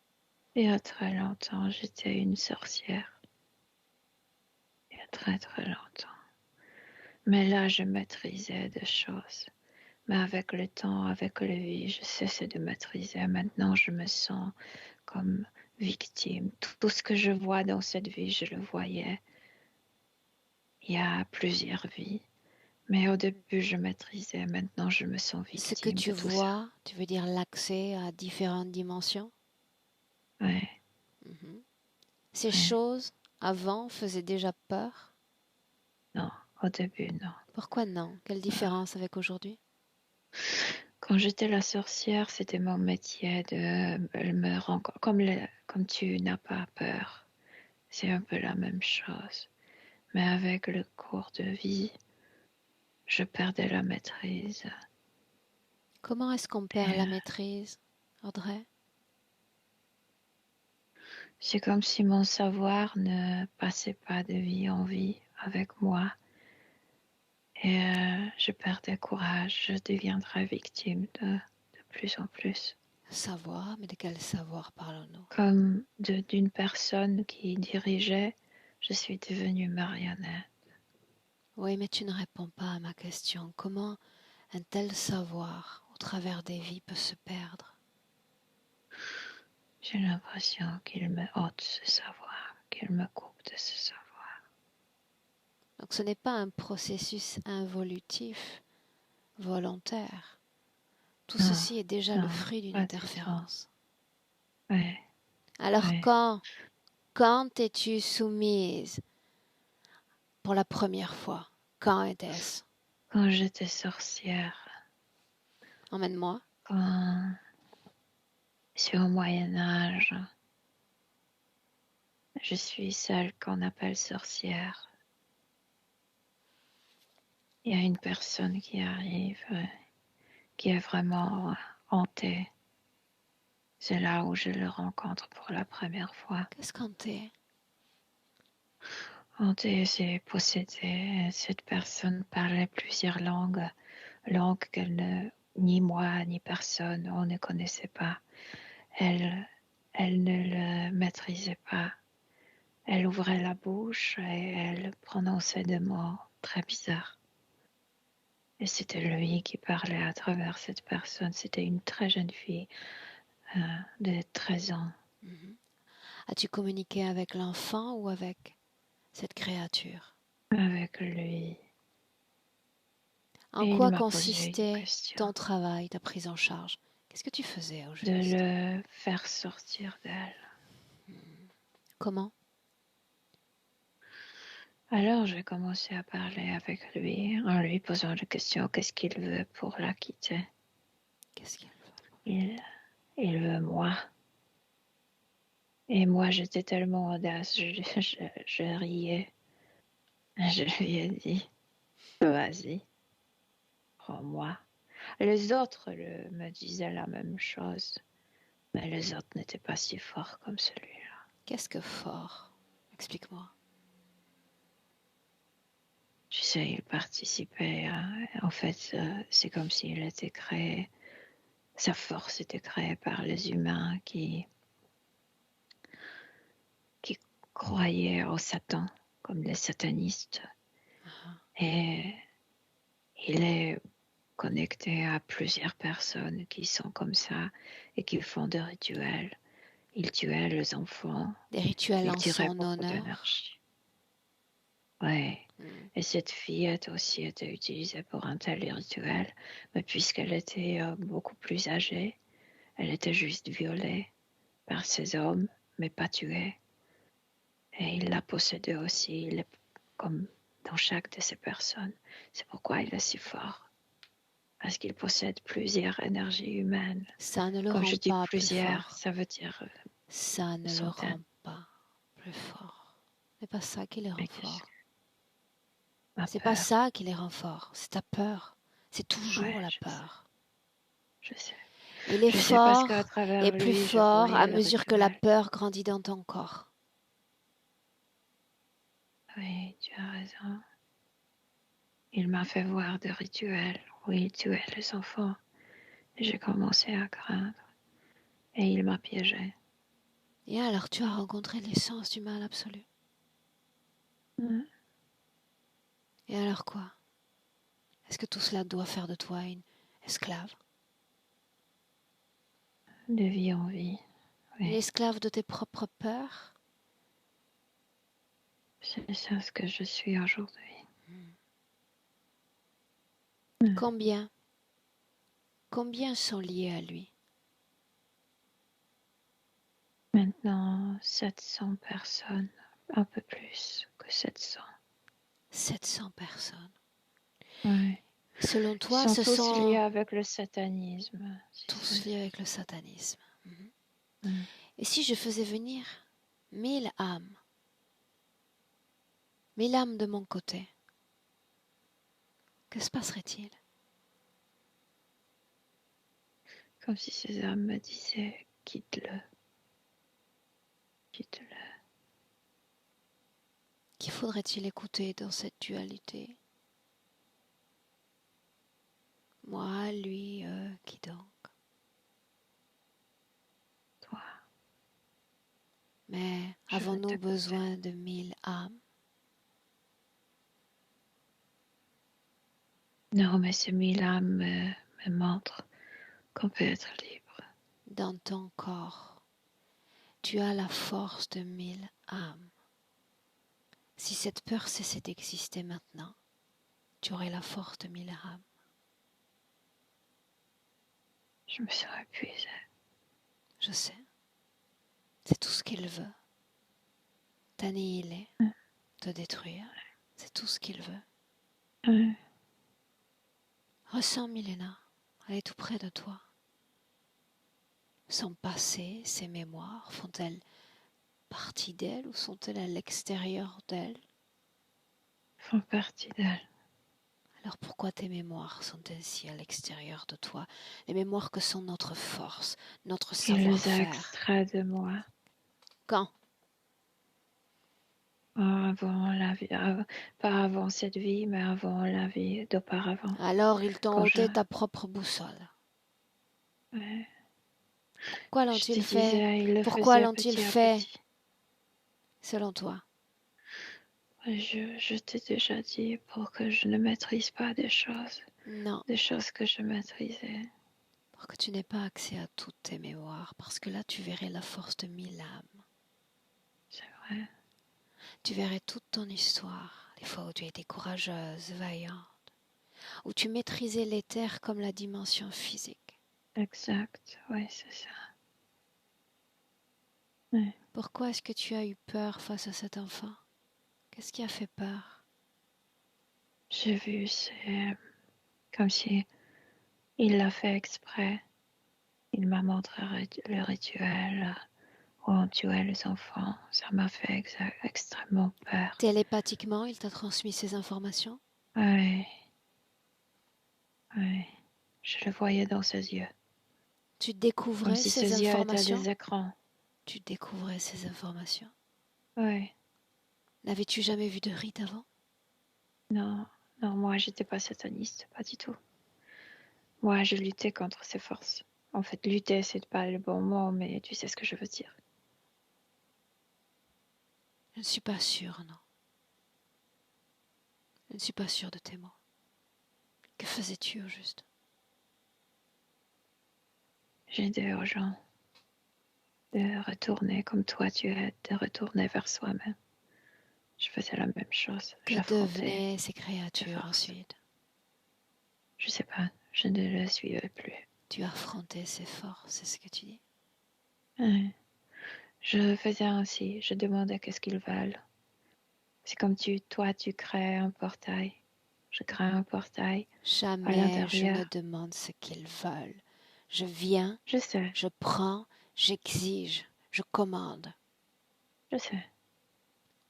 [SPEAKER 3] Il y a très longtemps, j'étais une sorcière. Il y a très très longtemps. Mais là, je maîtrisais des choses. Mais avec le temps, avec la vie, je cessais de maîtriser. Maintenant, je me sens comme victime. Tout ce que je vois dans cette vie, je le voyais il y a plusieurs vies. Mais au début, je maîtrisais. Maintenant, je me sens
[SPEAKER 1] Ce que
[SPEAKER 3] victime
[SPEAKER 1] tu
[SPEAKER 3] de tout ça.
[SPEAKER 1] vois, tu veux dire l'accès à différentes dimensions?
[SPEAKER 3] Ouais,
[SPEAKER 1] Mhm. Ces
[SPEAKER 3] ouais.
[SPEAKER 1] choses, avant, faisaient déjà peur?
[SPEAKER 3] Non, au début, non.
[SPEAKER 1] Pourquoi non? Quelle différence avec aujourd'hui?
[SPEAKER 3] Quand j'étais la sorcière, c'était mon métier de me rencontrer. Comme tu n'as pas peur, c'est un peu la même chose. Mais avec le cours de vie, je perdais la maîtrise.
[SPEAKER 1] Comment est-ce qu'on perd la
[SPEAKER 3] Et
[SPEAKER 1] maîtrise, Audrey?
[SPEAKER 3] c'est comme si mon savoir ne passait pas de vie en vie avec moi. Et je perdais courage, je deviendrais victime de plus en plus.
[SPEAKER 1] Savoir, mais de quel savoir parlons-nous?
[SPEAKER 3] Comme d'une personne qui dirigeait, je suis devenue marionnette.
[SPEAKER 1] Oui, mais tu ne réponds pas à ma question. Comment un tel savoir, au travers des vies, peut se perdre?
[SPEAKER 3] J'ai l'impression qu'il me ôte ce savoir, qu'il me coupe de ce savoir.
[SPEAKER 1] Donc ce n'est pas un processus involutif, volontaire. Tout
[SPEAKER 3] Non,
[SPEAKER 1] ceci est déjà le
[SPEAKER 3] non,
[SPEAKER 1] fruit d'une
[SPEAKER 3] pas du tout.
[SPEAKER 1] interférence.
[SPEAKER 3] Ouais,
[SPEAKER 1] Alors
[SPEAKER 3] ouais.
[SPEAKER 1] quand es-tu soumise pour la première fois? Quand était-ce?
[SPEAKER 3] Quand j'étais sorcière,
[SPEAKER 1] Emmène-moi.
[SPEAKER 3] quand c'est au Moyen Âge, je suis celle qu'on appelle sorcière. Il y a une personne qui arrive, qui est vraiment hantée. C'est là où je le rencontre pour la première fois.
[SPEAKER 1] Qu'est-ce qu'on t'est?
[SPEAKER 3] Hantée, c'est possédée. Cette personne parlait plusieurs langues qu'elle ne, ni moi, ni personne, on ne connaissait pas. Elle, elle ne le maîtrisait pas. Elle ouvrait la bouche et elle prononçait des mots très bizarres. Et c'était lui qui parlait à travers cette personne. C'était une très jeune fille de 13 ans.
[SPEAKER 1] As-tu communiqué avec l'enfant ou avec cette créature?
[SPEAKER 3] Avec lui.
[SPEAKER 1] En
[SPEAKER 3] Et il
[SPEAKER 1] quoi
[SPEAKER 3] m'a posé une
[SPEAKER 1] consistait
[SPEAKER 3] question.
[SPEAKER 1] ton travail, ta prise en charge? Qu'est-ce que tu faisais au
[SPEAKER 3] De
[SPEAKER 1] juste?
[SPEAKER 3] le faire sortir d'elle.
[SPEAKER 1] Comment?
[SPEAKER 3] Alors j'ai commencé à parler avec lui en lui posant la question qu'est-ce qu'il veut pour la quitter.
[SPEAKER 1] Qu'est-ce qu'il veut?
[SPEAKER 3] Il veut moi. Et moi j'étais tellement audace, je riais. Je lui ai dit vas-y, prends-moi. Les autres me disaient la même chose, mais les autres n'étaient pas si forts comme celui-là.
[SPEAKER 1] Qu'est-ce que fort? Explique-moi.
[SPEAKER 3] Tu sais, il participait en fait, c'est comme s'il était créé, sa force était créée par les humains qui croyaient au Satan, comme les satanistes. Et il est connecté à plusieurs personnes qui sont comme ça et qui font des rituels. Il tuait les enfants.
[SPEAKER 1] Des rituels
[SPEAKER 3] Il
[SPEAKER 1] en
[SPEAKER 3] tirait
[SPEAKER 1] son
[SPEAKER 3] beaucoup
[SPEAKER 1] honneur.
[SPEAKER 3] d'énergie. Ouais. Et cette fillette aussi était utilisée pour un tel rituel, mais puisqu'elle était beaucoup plus âgée, elle était juste violée par ces hommes, mais pas tuée. Et il la possédait aussi, comme dans chaque de ces personnes. C'est pourquoi il est si fort. Parce qu'il possède plusieurs énergies humaines.
[SPEAKER 1] Ça ne le
[SPEAKER 3] Quand
[SPEAKER 1] rend
[SPEAKER 3] je dis
[SPEAKER 1] pas plus
[SPEAKER 3] plusieurs,
[SPEAKER 1] fort.
[SPEAKER 3] ça veut dire
[SPEAKER 1] Ça ne le
[SPEAKER 3] centaines.
[SPEAKER 1] rend pas plus fort. C'est pas ça qui les rend forts. C'est pas ça qui les rend forts. C'est ta peur. C'est toujours la peur.
[SPEAKER 3] Je sais.
[SPEAKER 1] Il est fort et plus fort à mesure que la peur grandit dans ton corps.
[SPEAKER 3] Oui, tu as raison. Il m'a fait voir des rituels où il tuait les enfants. Et j'ai commencé à craindre. Et il m'a piégé.
[SPEAKER 1] Et alors tu as rencontré l'essence du mal absolu. Et alors quoi? Est-ce que tout cela doit faire de toi une esclave?
[SPEAKER 3] De vie en vie. Oui.
[SPEAKER 1] Une esclave de tes propres peurs?
[SPEAKER 3] C'est ça ce que je suis aujourd'hui.
[SPEAKER 1] Combien sont liés à lui?
[SPEAKER 3] Maintenant, 700 personnes, un peu plus que 700.
[SPEAKER 1] 700 personnes.
[SPEAKER 3] Oui.
[SPEAKER 1] Selon toi,
[SPEAKER 3] Ils
[SPEAKER 1] ce
[SPEAKER 3] tous
[SPEAKER 1] sont
[SPEAKER 3] liés avec le satanisme.
[SPEAKER 1] tous liés avec le satanisme. Et si je faisais venir 1000 âmes de mon côté, que se passerait-il?
[SPEAKER 3] Comme si ces âmes me disaient quitte-le. Quitte-le.
[SPEAKER 1] Qui faudrait-il écouter dans cette dualité? Moi, lui, qui donc?
[SPEAKER 3] Toi.
[SPEAKER 1] Mais avons-nous besoin de 1000 âmes?
[SPEAKER 3] Non, mais ces 1000 âmes me montrent qu'on peut être libre.
[SPEAKER 1] Dans ton corps, tu as la force de 1000 âmes. Si cette peur cessait d'exister maintenant, tu aurais la force de 1000 âmes.
[SPEAKER 3] Je me serais épuisée.
[SPEAKER 1] Je sais. C'est tout ce qu'il veut. T'annihiler, te détruire. C'est tout ce qu'il veut. Ressens Milena, elle est tout près de toi. Son passé, ses mémoires, font-elles partie d'elle ou sont-elles à l'extérieur d'elle?
[SPEAKER 3] Font partie d'elle.
[SPEAKER 1] Alors pourquoi tes mémoires sont ainsi à l'extérieur de toi? Les mémoires que sont notre force, notre savoir-faire.
[SPEAKER 3] Il les a extraits de moi.
[SPEAKER 1] Quand?
[SPEAKER 3] Avant la vie, pas avant cette vie, mais avant la vie d'auparavant.
[SPEAKER 1] Alors ils t'ont ôté ta propre boussole.
[SPEAKER 3] Ouais.
[SPEAKER 1] Pourquoi l'ont-ils fait? Pourquoi l'ont-ils fait, selon toi?
[SPEAKER 3] Je t'ai déjà dit pour que je ne maîtrise pas des choses.
[SPEAKER 1] Non,
[SPEAKER 3] de choses que je maîtrisais.
[SPEAKER 1] pour que tu n'aies pas accès à toutes tes mémoires, parce que là, tu verrais la force de 1000 âmes.
[SPEAKER 3] C'est vrai.
[SPEAKER 1] Tu verrais toute ton histoire, les fois où tu étais courageuse, vaillante, où tu maîtrisais l'éther comme la dimension physique.
[SPEAKER 3] Exact. Oui, c'est ça. Ouais.
[SPEAKER 1] Pourquoi est-ce que tu as eu peur face à cet enfant? Qu'est-ce qui a fait peur?
[SPEAKER 3] J'ai vu, c'est comme si il l'a fait exprès. Il m'a montré le rituel où on tuait les enfants. Ça m'a fait extrêmement peur.
[SPEAKER 1] Télépathiquement, il t'a transmis ces informations?
[SPEAKER 3] Oui, oui. Je le voyais dans ses yeux.
[SPEAKER 1] Tu
[SPEAKER 3] Comme
[SPEAKER 1] découvrais
[SPEAKER 3] si
[SPEAKER 1] ces
[SPEAKER 3] ses yeux étaient
[SPEAKER 1] informations?
[SPEAKER 3] des écrans.
[SPEAKER 1] Tu découvrais ces informations.
[SPEAKER 3] Oui.
[SPEAKER 1] N'avais-tu jamais vu de rite avant?
[SPEAKER 3] Non, non, moi, j'étais pas sataniste, pas du tout. Moi, je luttais contre ces forces. En fait, lutter, c'est pas le bon mot, mais tu sais ce que je veux dire.
[SPEAKER 1] Je ne suis pas sûre, non. Je ne suis pas sûre de tes mots. Que faisais-tu au juste?
[SPEAKER 3] J'ai dit aux gens de retourner comme toi tu es, de retourner vers soi-même. Je faisais la même chose.
[SPEAKER 1] Que
[SPEAKER 3] J'affrontais
[SPEAKER 1] devenaient ces
[SPEAKER 3] ces
[SPEAKER 1] créatures
[SPEAKER 3] forces.
[SPEAKER 1] ensuite?
[SPEAKER 3] Je sais pas, je ne le suivais plus.
[SPEAKER 1] Tu affrontais ces forces, c'est ce que tu dis?
[SPEAKER 3] Ouais. Je faisais ainsi, je demandais qu'est-ce qu'ils veulent. C'est comme toi, tu crées un portail. Je crée un portail à
[SPEAKER 1] Jamais je ne
[SPEAKER 3] l'intérieur.
[SPEAKER 1] demande ce qu'ils veulent. Je viens,
[SPEAKER 3] Je sais,
[SPEAKER 1] je prends, j'exige, je commande,
[SPEAKER 3] je sais.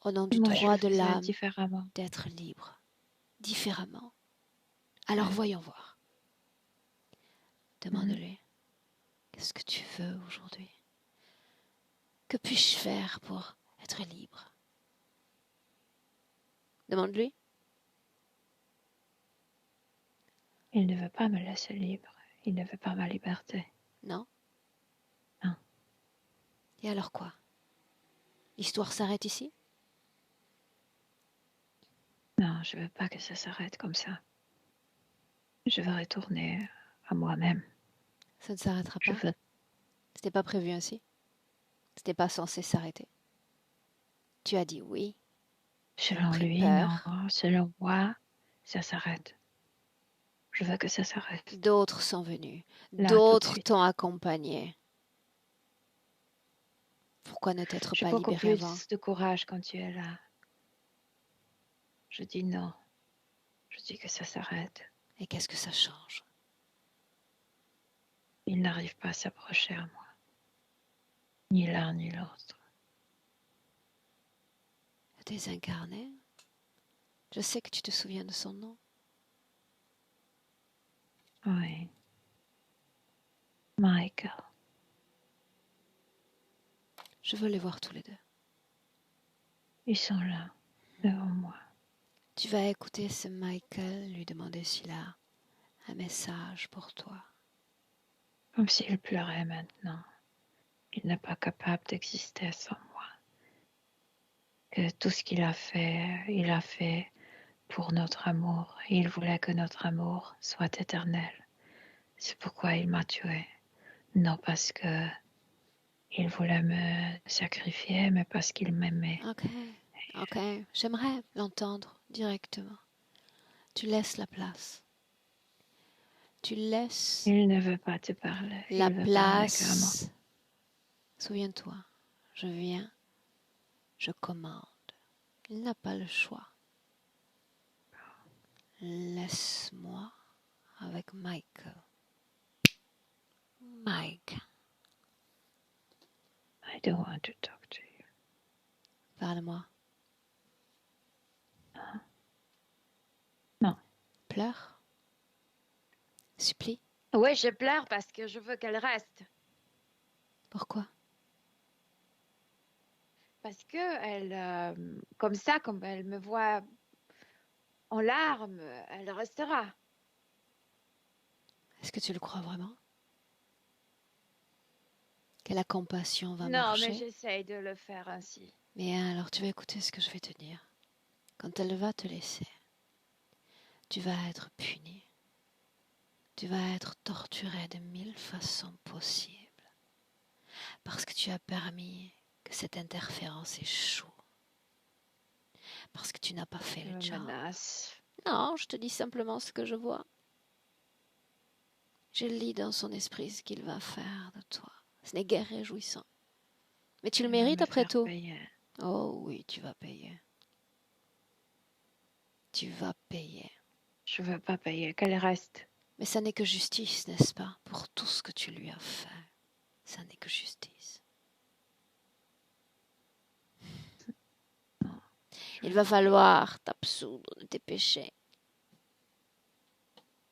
[SPEAKER 1] au nom
[SPEAKER 3] Et
[SPEAKER 1] du
[SPEAKER 3] moi, je le
[SPEAKER 1] droit de
[SPEAKER 3] faisais
[SPEAKER 1] l'âme
[SPEAKER 3] différemment.
[SPEAKER 1] d'être libre, différemment. Alors
[SPEAKER 3] Ouais.
[SPEAKER 1] voyons voir.
[SPEAKER 3] Mhm.
[SPEAKER 1] Demande-lui, qu'est-ce que tu veux aujourd'hui? Que puis-je faire pour être libre? Demande-lui.
[SPEAKER 3] Il ne veut pas me laisser libre. Il ne veut pas ma liberté.
[SPEAKER 1] Non?
[SPEAKER 3] Non,
[SPEAKER 1] Et alors quoi? L'histoire s'arrête ici?
[SPEAKER 3] non, je veux pas que ça s'arrête comme ça. Je veux retourner à moi-même.
[SPEAKER 1] Ça ne s'arrêtera
[SPEAKER 3] Je
[SPEAKER 1] pas?
[SPEAKER 3] veux,
[SPEAKER 1] C'était pas prévu ainsi? C'était pas censé s'arrêter? Tu as dit oui, tu as
[SPEAKER 3] selon
[SPEAKER 1] pris
[SPEAKER 3] lui, non.
[SPEAKER 1] peur.
[SPEAKER 3] Selon moi, ça s'arrête. Je veux que ça s'arrête.
[SPEAKER 1] D'autres sont venus,
[SPEAKER 3] Là, tout de
[SPEAKER 1] d'autres
[SPEAKER 3] suite.
[SPEAKER 1] t'ont accompagné. Pourquoi ne t'être
[SPEAKER 3] J'ai
[SPEAKER 1] pas
[SPEAKER 3] beaucoup
[SPEAKER 1] libéré avant?
[SPEAKER 3] plus de courage quand tu es là. Je dis non. Je dis que ça s'arrête.
[SPEAKER 1] Et qu'est-ce que ça change?
[SPEAKER 3] Il n'arrive pas à s'approcher à moi. Ni l'un ni l'autre.
[SPEAKER 1] Désincarné? Je sais que tu te souviens de son nom.
[SPEAKER 3] Oui. Michael.
[SPEAKER 1] Je veux les voir tous les deux.
[SPEAKER 3] Ils sont là, devant moi.
[SPEAKER 1] Tu vas écouter ce Michael, lui demander s'il a un message pour toi.
[SPEAKER 3] Comme s'il pleurait maintenant. Il n'est pas capable d'exister sans moi. Que tout ce qu'il a fait, il a fait pour notre amour. Et il voulait que notre amour soit éternel. C'est pourquoi il m'a tué. Non parce que il voulait me sacrifier, mais parce qu'il m'aimait.
[SPEAKER 1] Ok, ok. J'aimerais l'entendre directement. Tu laisses la place. Tu laisses
[SPEAKER 3] Il ne veut pas te parler.
[SPEAKER 1] la
[SPEAKER 3] Il veut parler qu'à moi.
[SPEAKER 1] place. Souviens-toi, je viens, je commande. Il n'a pas le choix. Laisse-moi avec Michael. Mike,
[SPEAKER 3] I don't want to talk to you.
[SPEAKER 1] parle-moi.
[SPEAKER 3] Non.
[SPEAKER 1] Pleure. Supplie.
[SPEAKER 3] Oui, je pleure parce que je veux qu'elle reste.
[SPEAKER 1] Pourquoi?
[SPEAKER 3] Parce que elle, comme ça, comme elle me voit en larmes, elle restera.
[SPEAKER 1] Est-ce que tu le crois vraiment? Que la compassion va
[SPEAKER 3] Non, mais
[SPEAKER 1] marcher?
[SPEAKER 3] j'essaye de le faire ainsi.
[SPEAKER 1] Mais alors tu vas écouter ce que je vais te dire. Quand elle va te laisser, tu vas être puni. Tu vas être torturé de 1000 façons possibles parce que tu as permis que cette interférence échoue, parce que tu n'as pas fait
[SPEAKER 3] Tu
[SPEAKER 1] le
[SPEAKER 3] me
[SPEAKER 1] job.
[SPEAKER 3] menaces.
[SPEAKER 1] Non, je te dis simplement ce que je vois. Je lis dans son esprit ce qu'il va faire de toi. Ce n'est guère réjouissant. Mais tu le
[SPEAKER 3] Tu vas
[SPEAKER 1] mérites
[SPEAKER 3] me
[SPEAKER 1] après
[SPEAKER 3] faire
[SPEAKER 1] tout.
[SPEAKER 3] payer.
[SPEAKER 1] Oh oui, tu vas payer. Tu vas payer.
[SPEAKER 3] Je veux pas payer. Qu'elle reste.
[SPEAKER 1] Mais ça n'est que justice, n'est-ce pas, pour tout ce que tu lui as fait. Ça n'est que justice.
[SPEAKER 3] Non,
[SPEAKER 1] Il va falloir t'absoudre de tes péchés.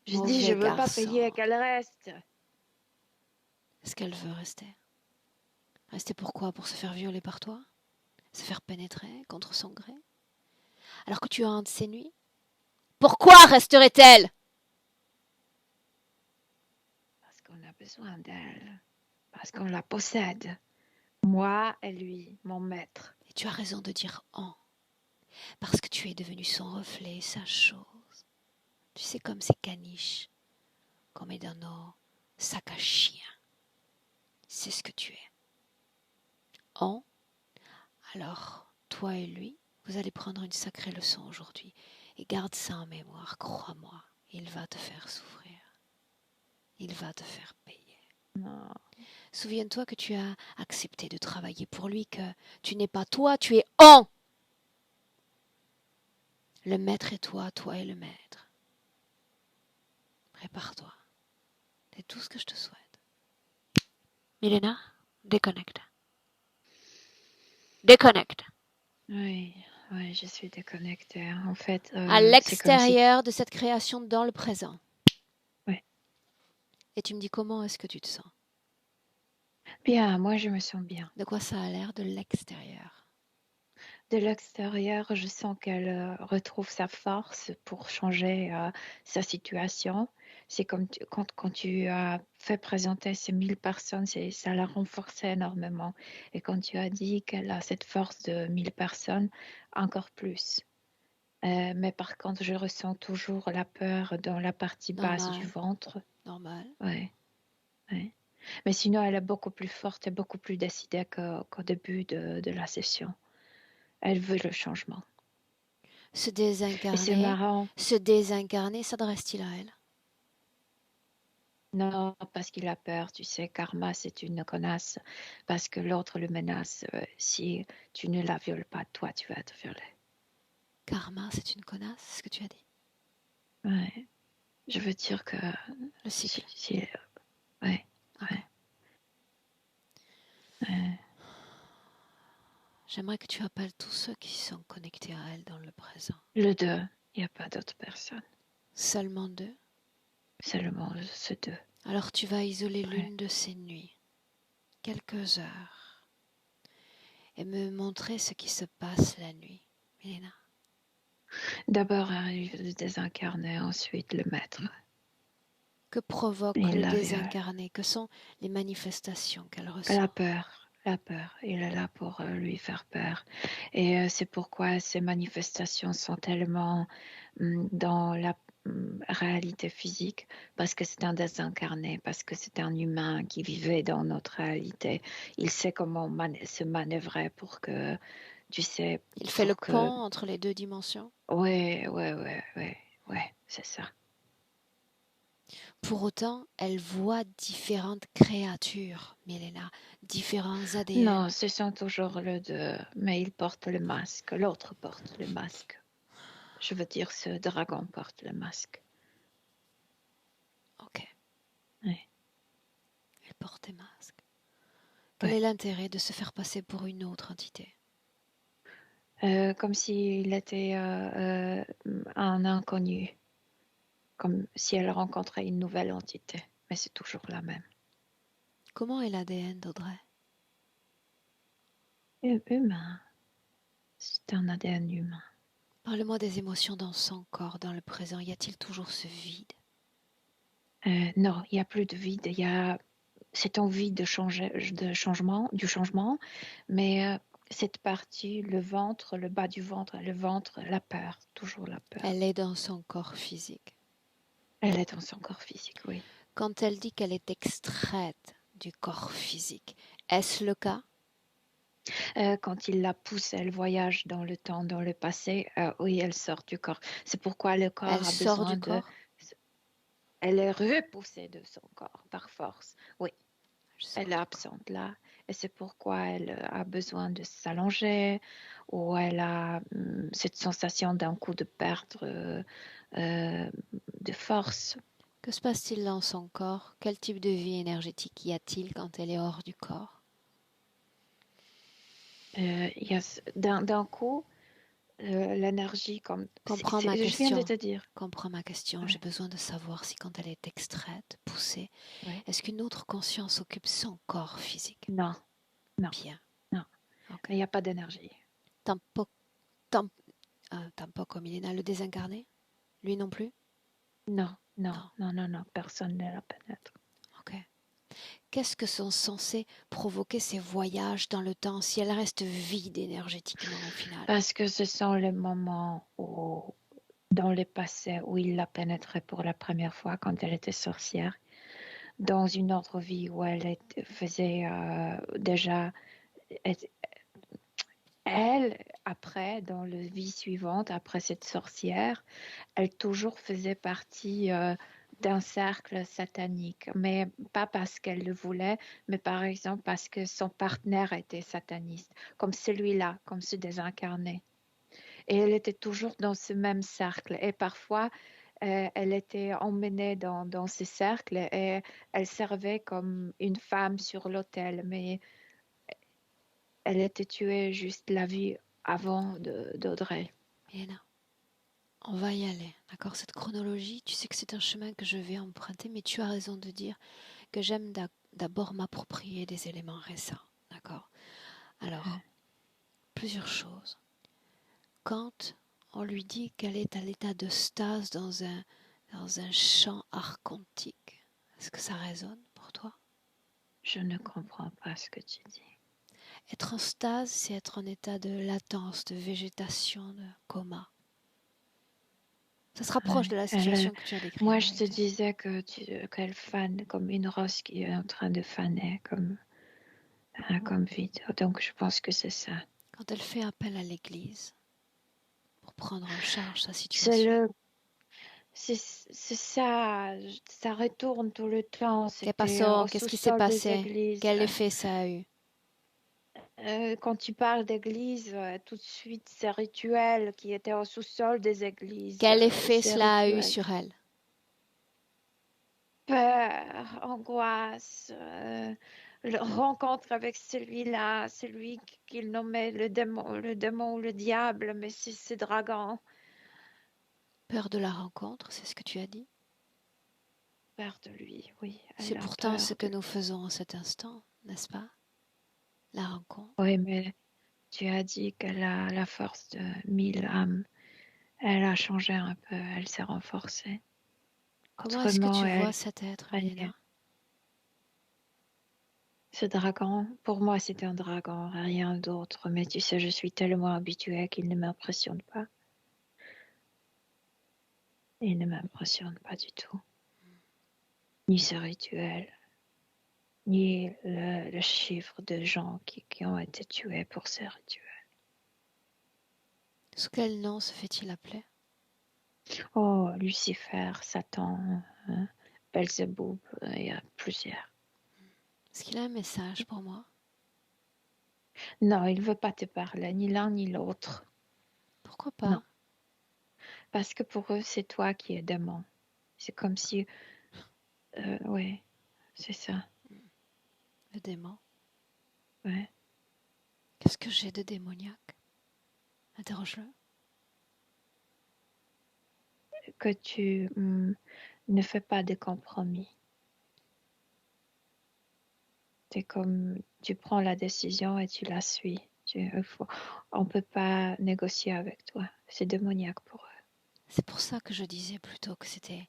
[SPEAKER 3] je dis,
[SPEAKER 1] Mauvais
[SPEAKER 3] je veux pas
[SPEAKER 1] garçon.
[SPEAKER 3] payer. Qu'elle reste.
[SPEAKER 1] Est-ce qu'elle veut rester? Rester pourquoi? Pour se faire violer par toi? Se faire pénétrer contre son gré? Alors que tu as un de ses nuits? Pourquoi resterait-elle?
[SPEAKER 3] Parce qu'on a besoin d'elle. Parce qu'on la possède. Moi et lui, mon maître.
[SPEAKER 1] Et tu as raison de dire en. Parce que tu es devenu son reflet, sa chose. Tu sais, comme ces caniches qu'on met dans nos sacs à chiens. C'est ce que tu es. En. Alors, toi et lui, vous allez prendre une sacrée leçon aujourd'hui. Et garde ça en mémoire, crois-moi. Il va te faire souffrir. Il va te faire payer.
[SPEAKER 3] Non.
[SPEAKER 1] Souviens-toi que tu as accepté de travailler pour lui, que tu n'es pas toi, tu es en. Le maître est toi, toi est le maître. Prépare-toi. C'est tout ce que je te souhaite. Milena, déconnecte. Déconnecte.
[SPEAKER 3] Oui, oui, je suis déconnectée. En fait,
[SPEAKER 1] À
[SPEAKER 3] c'est comme si...
[SPEAKER 1] l'extérieur de cette création dans le présent.
[SPEAKER 3] Ouais.
[SPEAKER 1] Et tu me dis comment est-ce que tu te sens?
[SPEAKER 3] Bien, moi je me sens bien.
[SPEAKER 1] De quoi ça a l'air de l'extérieur?
[SPEAKER 3] De l'extérieur, je sens qu'elle retrouve sa force pour changer sa situation. C'est comme quand tu as fait présenter ces 1000 personnes, ça l'a renforcé énormément. Et quand tu as dit qu'elle a cette force de 1000 personnes, encore plus. Mais par contre, je ressens toujours la peur dans la partie basse du
[SPEAKER 1] Normal,
[SPEAKER 3] ventre.
[SPEAKER 1] normal.
[SPEAKER 3] Ouais, ouais. Mais sinon, elle est beaucoup plus forte et beaucoup plus décidée qu'au début de la session. Elle veut le changement.
[SPEAKER 1] Se
[SPEAKER 3] Et c'est marrant.
[SPEAKER 1] désincarner, s'adresse-t-il à elle?
[SPEAKER 3] Non, parce qu'il a peur, tu sais, Karma, c'est une connasse. Parce que l'autre le menace. Si tu ne la violes pas, toi, tu vas être violé.
[SPEAKER 1] Karma, c'est une connasse, c'est ce que tu as dit.
[SPEAKER 3] Ouais. Je veux dire que...
[SPEAKER 1] Le cycle.
[SPEAKER 3] Ouais,
[SPEAKER 1] Ok.
[SPEAKER 3] ouais, ouais.
[SPEAKER 1] J'aimerais que tu appelles tous ceux qui sont connectés à elle dans le présent.
[SPEAKER 3] Le 2, il n'y a pas d'autres personnes.
[SPEAKER 1] Seulement 2.
[SPEAKER 3] Seulement ce 2.
[SPEAKER 1] Alors tu vas isoler
[SPEAKER 3] Ouais.
[SPEAKER 1] l'une de ces nuits, quelques heures, et me montrer ce qui se passe la nuit. Milena.
[SPEAKER 3] D'abord arrive le désincarné, ensuite le maître.
[SPEAKER 1] Que provoque
[SPEAKER 3] Il
[SPEAKER 1] le
[SPEAKER 3] la viole.
[SPEAKER 1] désincarné? Que sont les manifestations qu'elle ressent?
[SPEAKER 3] La peur, la peur. Il est là pour lui faire peur. Et c'est pourquoi ces manifestations sont tellement dans la réalité physique, parce que c'est un désincarné, parce que c'est un humain qui vivait dans notre réalité. Il sait comment se manœuvrer pour que, tu sais,
[SPEAKER 1] Il fait le
[SPEAKER 3] pour que...
[SPEAKER 1] pont entre les deux dimensions.
[SPEAKER 3] Ouais, c'est ça.
[SPEAKER 1] Pour autant, elle voit différentes créatures, Milena, différents ADN.
[SPEAKER 3] Non, ce sont toujours le deux, mais il porte le masque, l'autre porte le masque. Je veux dire, ce dragon porte le masque.
[SPEAKER 1] Ok.
[SPEAKER 3] Ouais.
[SPEAKER 1] Elle porte des masques. Quel est l'intérêt de se faire passer pour une autre entité?
[SPEAKER 3] Comme s'il était un inconnu, comme si elle rencontrait une nouvelle entité, mais c'est toujours la même.
[SPEAKER 1] Comment est l'ADN d'Audrey?
[SPEAKER 3] Humain, c'est un ADN humain.
[SPEAKER 1] Parle-moi des émotions dans son corps, dans le présent. Y a-t-il toujours ce vide?
[SPEAKER 3] Non, il n'y a plus de vide, il y a cette envie du changement, mais cette partie, le ventre, le bas du ventre, le ventre, la peur, toujours la peur.
[SPEAKER 1] Elle est dans son corps physique.
[SPEAKER 3] Elle est dans son corps physique, oui.
[SPEAKER 1] Quand elle dit qu'elle est extraite du corps physique, est-ce le cas?
[SPEAKER 3] Quand il la pousse, elle voyage dans le temps, dans le passé. Oui, elle sort du corps. C'est pourquoi le corps
[SPEAKER 1] Elle
[SPEAKER 3] a
[SPEAKER 1] sort
[SPEAKER 3] besoin
[SPEAKER 1] du
[SPEAKER 3] de...
[SPEAKER 1] corps?
[SPEAKER 3] Elle est repoussée de son corps par force. Oui,
[SPEAKER 1] Elle sort
[SPEAKER 3] elle est
[SPEAKER 1] du corps.
[SPEAKER 3] absente là. Et c'est pourquoi elle a besoin de s'allonger ou elle a cette sensation d'un coup de perdre de force.
[SPEAKER 1] Que se passe-t-il dans son corps? Quel type de vie énergétique y a-t-il quand elle est hors du corps?
[SPEAKER 3] D'un coup, l'énergie comme...
[SPEAKER 1] Comprends ma
[SPEAKER 3] je viens de
[SPEAKER 1] question.
[SPEAKER 3] te dire.
[SPEAKER 1] Comprends ma question.
[SPEAKER 3] Ouais,
[SPEAKER 1] J'ai besoin de savoir si quand elle est extraite, poussée,
[SPEAKER 3] ouais.
[SPEAKER 1] est-ce qu'une autre conscience occupe son corps physique?
[SPEAKER 3] Non, non,
[SPEAKER 1] Bien.
[SPEAKER 3] non.
[SPEAKER 1] Ok.
[SPEAKER 3] Mais il n'y a pas d'énergie.
[SPEAKER 1] Tampoco, tampoco Milena, le désincarné? Lui non plus?
[SPEAKER 3] Non, non,
[SPEAKER 1] Non.
[SPEAKER 3] non, non, non. Personne ne la pénètre.
[SPEAKER 1] Ok. Qu'est-ce que sont censés provoquer ces voyages dans le temps si elle reste vide énergétiquement au final?
[SPEAKER 3] Parce que ce sont les moments où, dans le passé, où il la pénétrait pour la première fois quand elle était sorcière, dans une autre vie où elle faisait déjà... Elle, après, dans la vie suivante, après cette sorcière, elle toujours faisait partie d'un cercle satanique, mais pas parce qu'elle le voulait, mais par exemple parce que son partenaire était sataniste, comme celui-là, comme ce désincarné. Et elle était toujours dans ce même cercle. Et parfois, elle était emmenée dans ce cercle et elle servait comme une femme sur l'autel, mais elle était tuée juste la vie avant d'Audrey.
[SPEAKER 1] Milena, on va y aller, d'accord? Cette chronologie, tu sais que c'est un chemin que je vais emprunter, mais tu as raison de dire que j'aime d'abord m'approprier des éléments récents, d'accord? Alors, plusieurs choses. Quand on lui dit qu'elle est à l'état de stase dans un champ archontique, est-ce que ça résonne pour toi?
[SPEAKER 3] Je ne comprends pas ce que tu dis.
[SPEAKER 1] Être en stase, c'est être en état de latence, de végétation, de coma. Ça se rapproche de la situation que tu as décrite
[SPEAKER 3] Moi,
[SPEAKER 1] en
[SPEAKER 3] je te
[SPEAKER 1] vérité.
[SPEAKER 3] disais qu'elle fane comme une rose qui est en train de faner, comme vide. Donc, je pense que c'est ça.
[SPEAKER 1] Quand elle fait appel à l'Église pour prendre en charge sa
[SPEAKER 3] C'est
[SPEAKER 1] situation,
[SPEAKER 3] le, c'est ça. Ça retourne tout le temps.
[SPEAKER 1] qu'est
[SPEAKER 3] C'était
[SPEAKER 1] passé?
[SPEAKER 3] au
[SPEAKER 1] Qu'est-ce qui s'est
[SPEAKER 3] sous-sol des
[SPEAKER 1] passé?
[SPEAKER 3] églises.
[SPEAKER 1] Quel effet ça a eu?
[SPEAKER 3] Quand tu parles d'église, tout de suite, ces rituels qui étaient au sous-sol des églises,
[SPEAKER 1] Quel effet
[SPEAKER 3] ces
[SPEAKER 1] cela a eu
[SPEAKER 3] rituels.
[SPEAKER 1] sur elle?
[SPEAKER 3] Peur, angoisse, la rencontre avec celui-là, celui qu'il nommait le démon ou le diable, mais c'est Dragan.
[SPEAKER 1] Peur de la rencontre, c'est ce que tu as dit?
[SPEAKER 3] Peur de lui, oui,
[SPEAKER 1] C'est
[SPEAKER 3] elle a
[SPEAKER 1] pourtant ce
[SPEAKER 3] peur
[SPEAKER 1] que
[SPEAKER 3] de
[SPEAKER 1] nous
[SPEAKER 3] lui.
[SPEAKER 1] faisons en cet instant, n'est-ce pas? La rencontre.
[SPEAKER 3] Oui, mais tu as dit qu'elle a la force de 1000 âmes. Elle a changé un peu, elle s'est renforcée.
[SPEAKER 1] Comment est-ce que
[SPEAKER 3] Autrement,
[SPEAKER 1] tu vois
[SPEAKER 3] elle
[SPEAKER 1] cet être,
[SPEAKER 3] craignait.
[SPEAKER 1] Milena?
[SPEAKER 3] Ce dragon, pour moi, c'est un dragon, rien d'autre. Mais tu sais, je suis tellement habituée qu'il ne m'impressionne pas. Il ne m'impressionne pas du tout. Ni ce rituel, ni le chiffre de gens qui ont été tués pour ces rituels.
[SPEAKER 1] Sous quel nom se fait-il appeler?
[SPEAKER 3] Oh, Lucifer, Satan, Belzéboub, il y a plusieurs.
[SPEAKER 1] Est-ce qu'il a un message pour moi?
[SPEAKER 3] Non, il ne veut pas te parler, ni l'un ni l'autre.
[SPEAKER 1] Pourquoi
[SPEAKER 3] Non,
[SPEAKER 1] pas?
[SPEAKER 3] parce que pour eux, c'est toi qui es démon. C'est comme si... ouais, c'est ça.
[SPEAKER 1] Le démon.
[SPEAKER 3] Ouais.
[SPEAKER 1] Qu'est-ce que j'ai de démoniaque? Interroge-le.
[SPEAKER 3] Que tu ne fais pas de compromis. C'est comme tu prends la décision et tu la suis. On ne peut pas négocier avec toi. C'est démoniaque pour eux.
[SPEAKER 1] C'est pour ça que je disais plutôt que c'était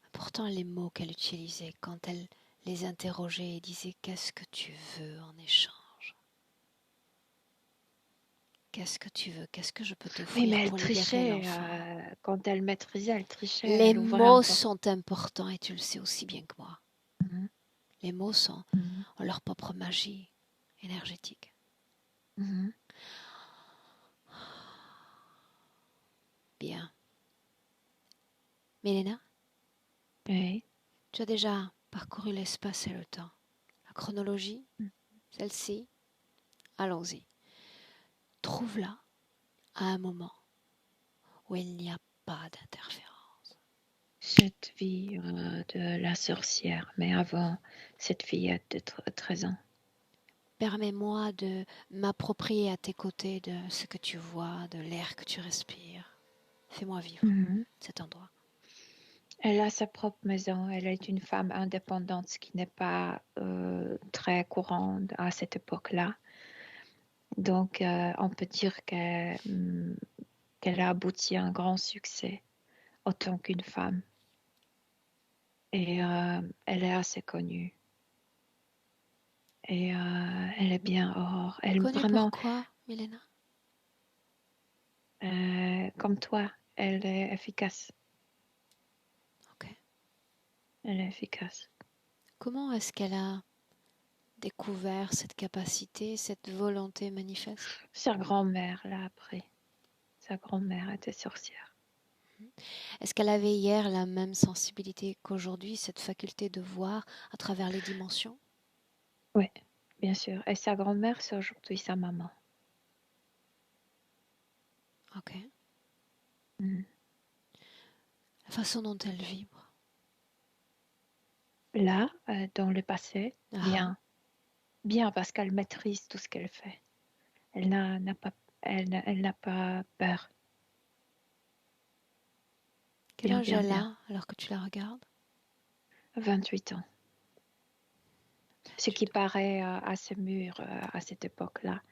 [SPEAKER 1] important les mots qu'elle utilisait quand elle les interrogeait et disait qu'est-ce que tu veux en échange. Qu'est-ce que tu veux? Qu'est-ce que je peux
[SPEAKER 3] Oui, mais
[SPEAKER 1] t'offrir
[SPEAKER 3] elle
[SPEAKER 1] pour libérer
[SPEAKER 3] trichait.
[SPEAKER 1] l'enfant?
[SPEAKER 3] Quand elle maîtrisait, elle trichait.
[SPEAKER 1] Les
[SPEAKER 3] Elle ouvrait un
[SPEAKER 1] mots
[SPEAKER 3] porte.
[SPEAKER 1] sont importants et tu le sais aussi bien que moi.
[SPEAKER 3] Mhm,
[SPEAKER 1] Les mots ont
[SPEAKER 3] mhm,
[SPEAKER 1] leur propre magie énergétique.
[SPEAKER 3] mhm.
[SPEAKER 1] Bien. Milena,
[SPEAKER 3] Oui.
[SPEAKER 1] tu as déjà parcouru l'espace et le temps. La chronologie, celle-ci, allons-y. Trouve-la à un moment où il n'y a pas d'interférence.
[SPEAKER 3] Cette vie de la sorcière, mais avant cette fillette de 13 ans.
[SPEAKER 1] Permets-moi de m'approprier à tes côtés de ce que tu vois, de l'air que tu respires. Fais-moi vivre
[SPEAKER 3] Mhm.
[SPEAKER 1] cet endroit.
[SPEAKER 3] Elle a sa propre maison. Elle est une femme indépendante, ce qui n'est pas très courant à cette époque-là. Donc, on peut dire qu'elle a abouti à un grand succès autant qu'une femme. Et elle est assez connue. Et elle est bien hors. Elle
[SPEAKER 1] Connue
[SPEAKER 3] vraiment,
[SPEAKER 1] pourquoi, Milena?
[SPEAKER 3] comme toi, elle est efficace.
[SPEAKER 1] Ok.
[SPEAKER 3] Elle est efficace.
[SPEAKER 1] Comment est-ce qu'elle a découvert cette capacité, cette volonté manifeste?
[SPEAKER 3] Sa grand-mère l'a appris. Sa grand-mère était sorcière.
[SPEAKER 1] Est-ce qu'elle avait hier la même sensibilité qu'aujourd'hui, cette faculté de voir à travers les dimensions?
[SPEAKER 3] Oui, bien sûr. Et sa grand-mère, c'est aujourd'hui sa maman.
[SPEAKER 1] Ok.
[SPEAKER 3] Mhm.
[SPEAKER 1] La façon dont elle vibre.
[SPEAKER 3] Là, dans le passé,
[SPEAKER 1] Ah,
[SPEAKER 3] bien. Bien parce qu'elle maîtrise tout ce qu'elle fait. Elle n'a pas, elle n'a pas peur.
[SPEAKER 1] quel
[SPEAKER 3] Bien,
[SPEAKER 1] âge
[SPEAKER 3] bien,
[SPEAKER 1] elle
[SPEAKER 3] bien.
[SPEAKER 1] a alors que tu la regardes?
[SPEAKER 3] 28 ans. Ce qui paraît assez mûr à cette époque-là.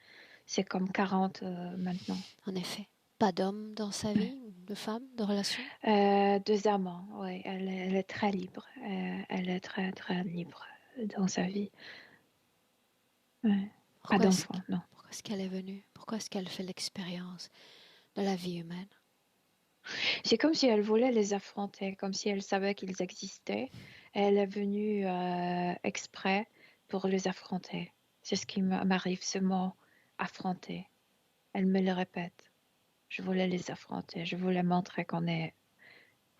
[SPEAKER 3] C'est comme 40 maintenant.
[SPEAKER 1] En effet. Pas d'homme dans sa
[SPEAKER 3] Ouais.
[SPEAKER 1] vie, de femme, de relation?
[SPEAKER 3] 2 amants, oui. Elle est très libre. Elle est très, très libre dans sa vie. Ouais. Pas
[SPEAKER 1] Pourquoi est-ce
[SPEAKER 3] d'enfant, non.
[SPEAKER 1] pourquoi est-ce qu'elle est venue? Pourquoi est-ce qu'elle fait l'expérience de la vie humaine?
[SPEAKER 3] C'est comme si elle voulait les affronter, comme si elle savait qu'ils existaient. Elle est venue exprès pour les affronter. C'est ce qui m'arrive, ce mot affronter. Elle me le répète. Je voulais les affronter. Je voulais montrer qu'on est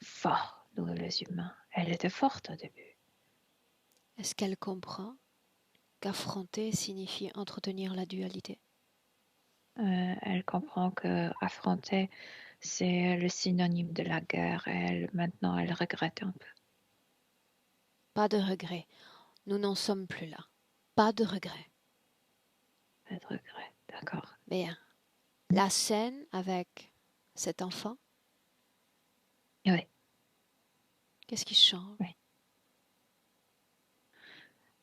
[SPEAKER 3] fort, nous les humains. Elle était forte au début.
[SPEAKER 1] Est-ce qu'elle comprend qu'affronter signifie entretenir la dualité?
[SPEAKER 3] Elle comprend que affronter, c'est le synonyme de la guerre. Maintenant, elle regrette un peu.
[SPEAKER 1] Pas de regret. Nous n'en sommes plus là. Pas de regret.
[SPEAKER 3] Pas de regret, d'accord.
[SPEAKER 1] Bien. La scène avec cet enfant,
[SPEAKER 3] Oui,
[SPEAKER 1] qu'est-ce qui change?
[SPEAKER 3] oui.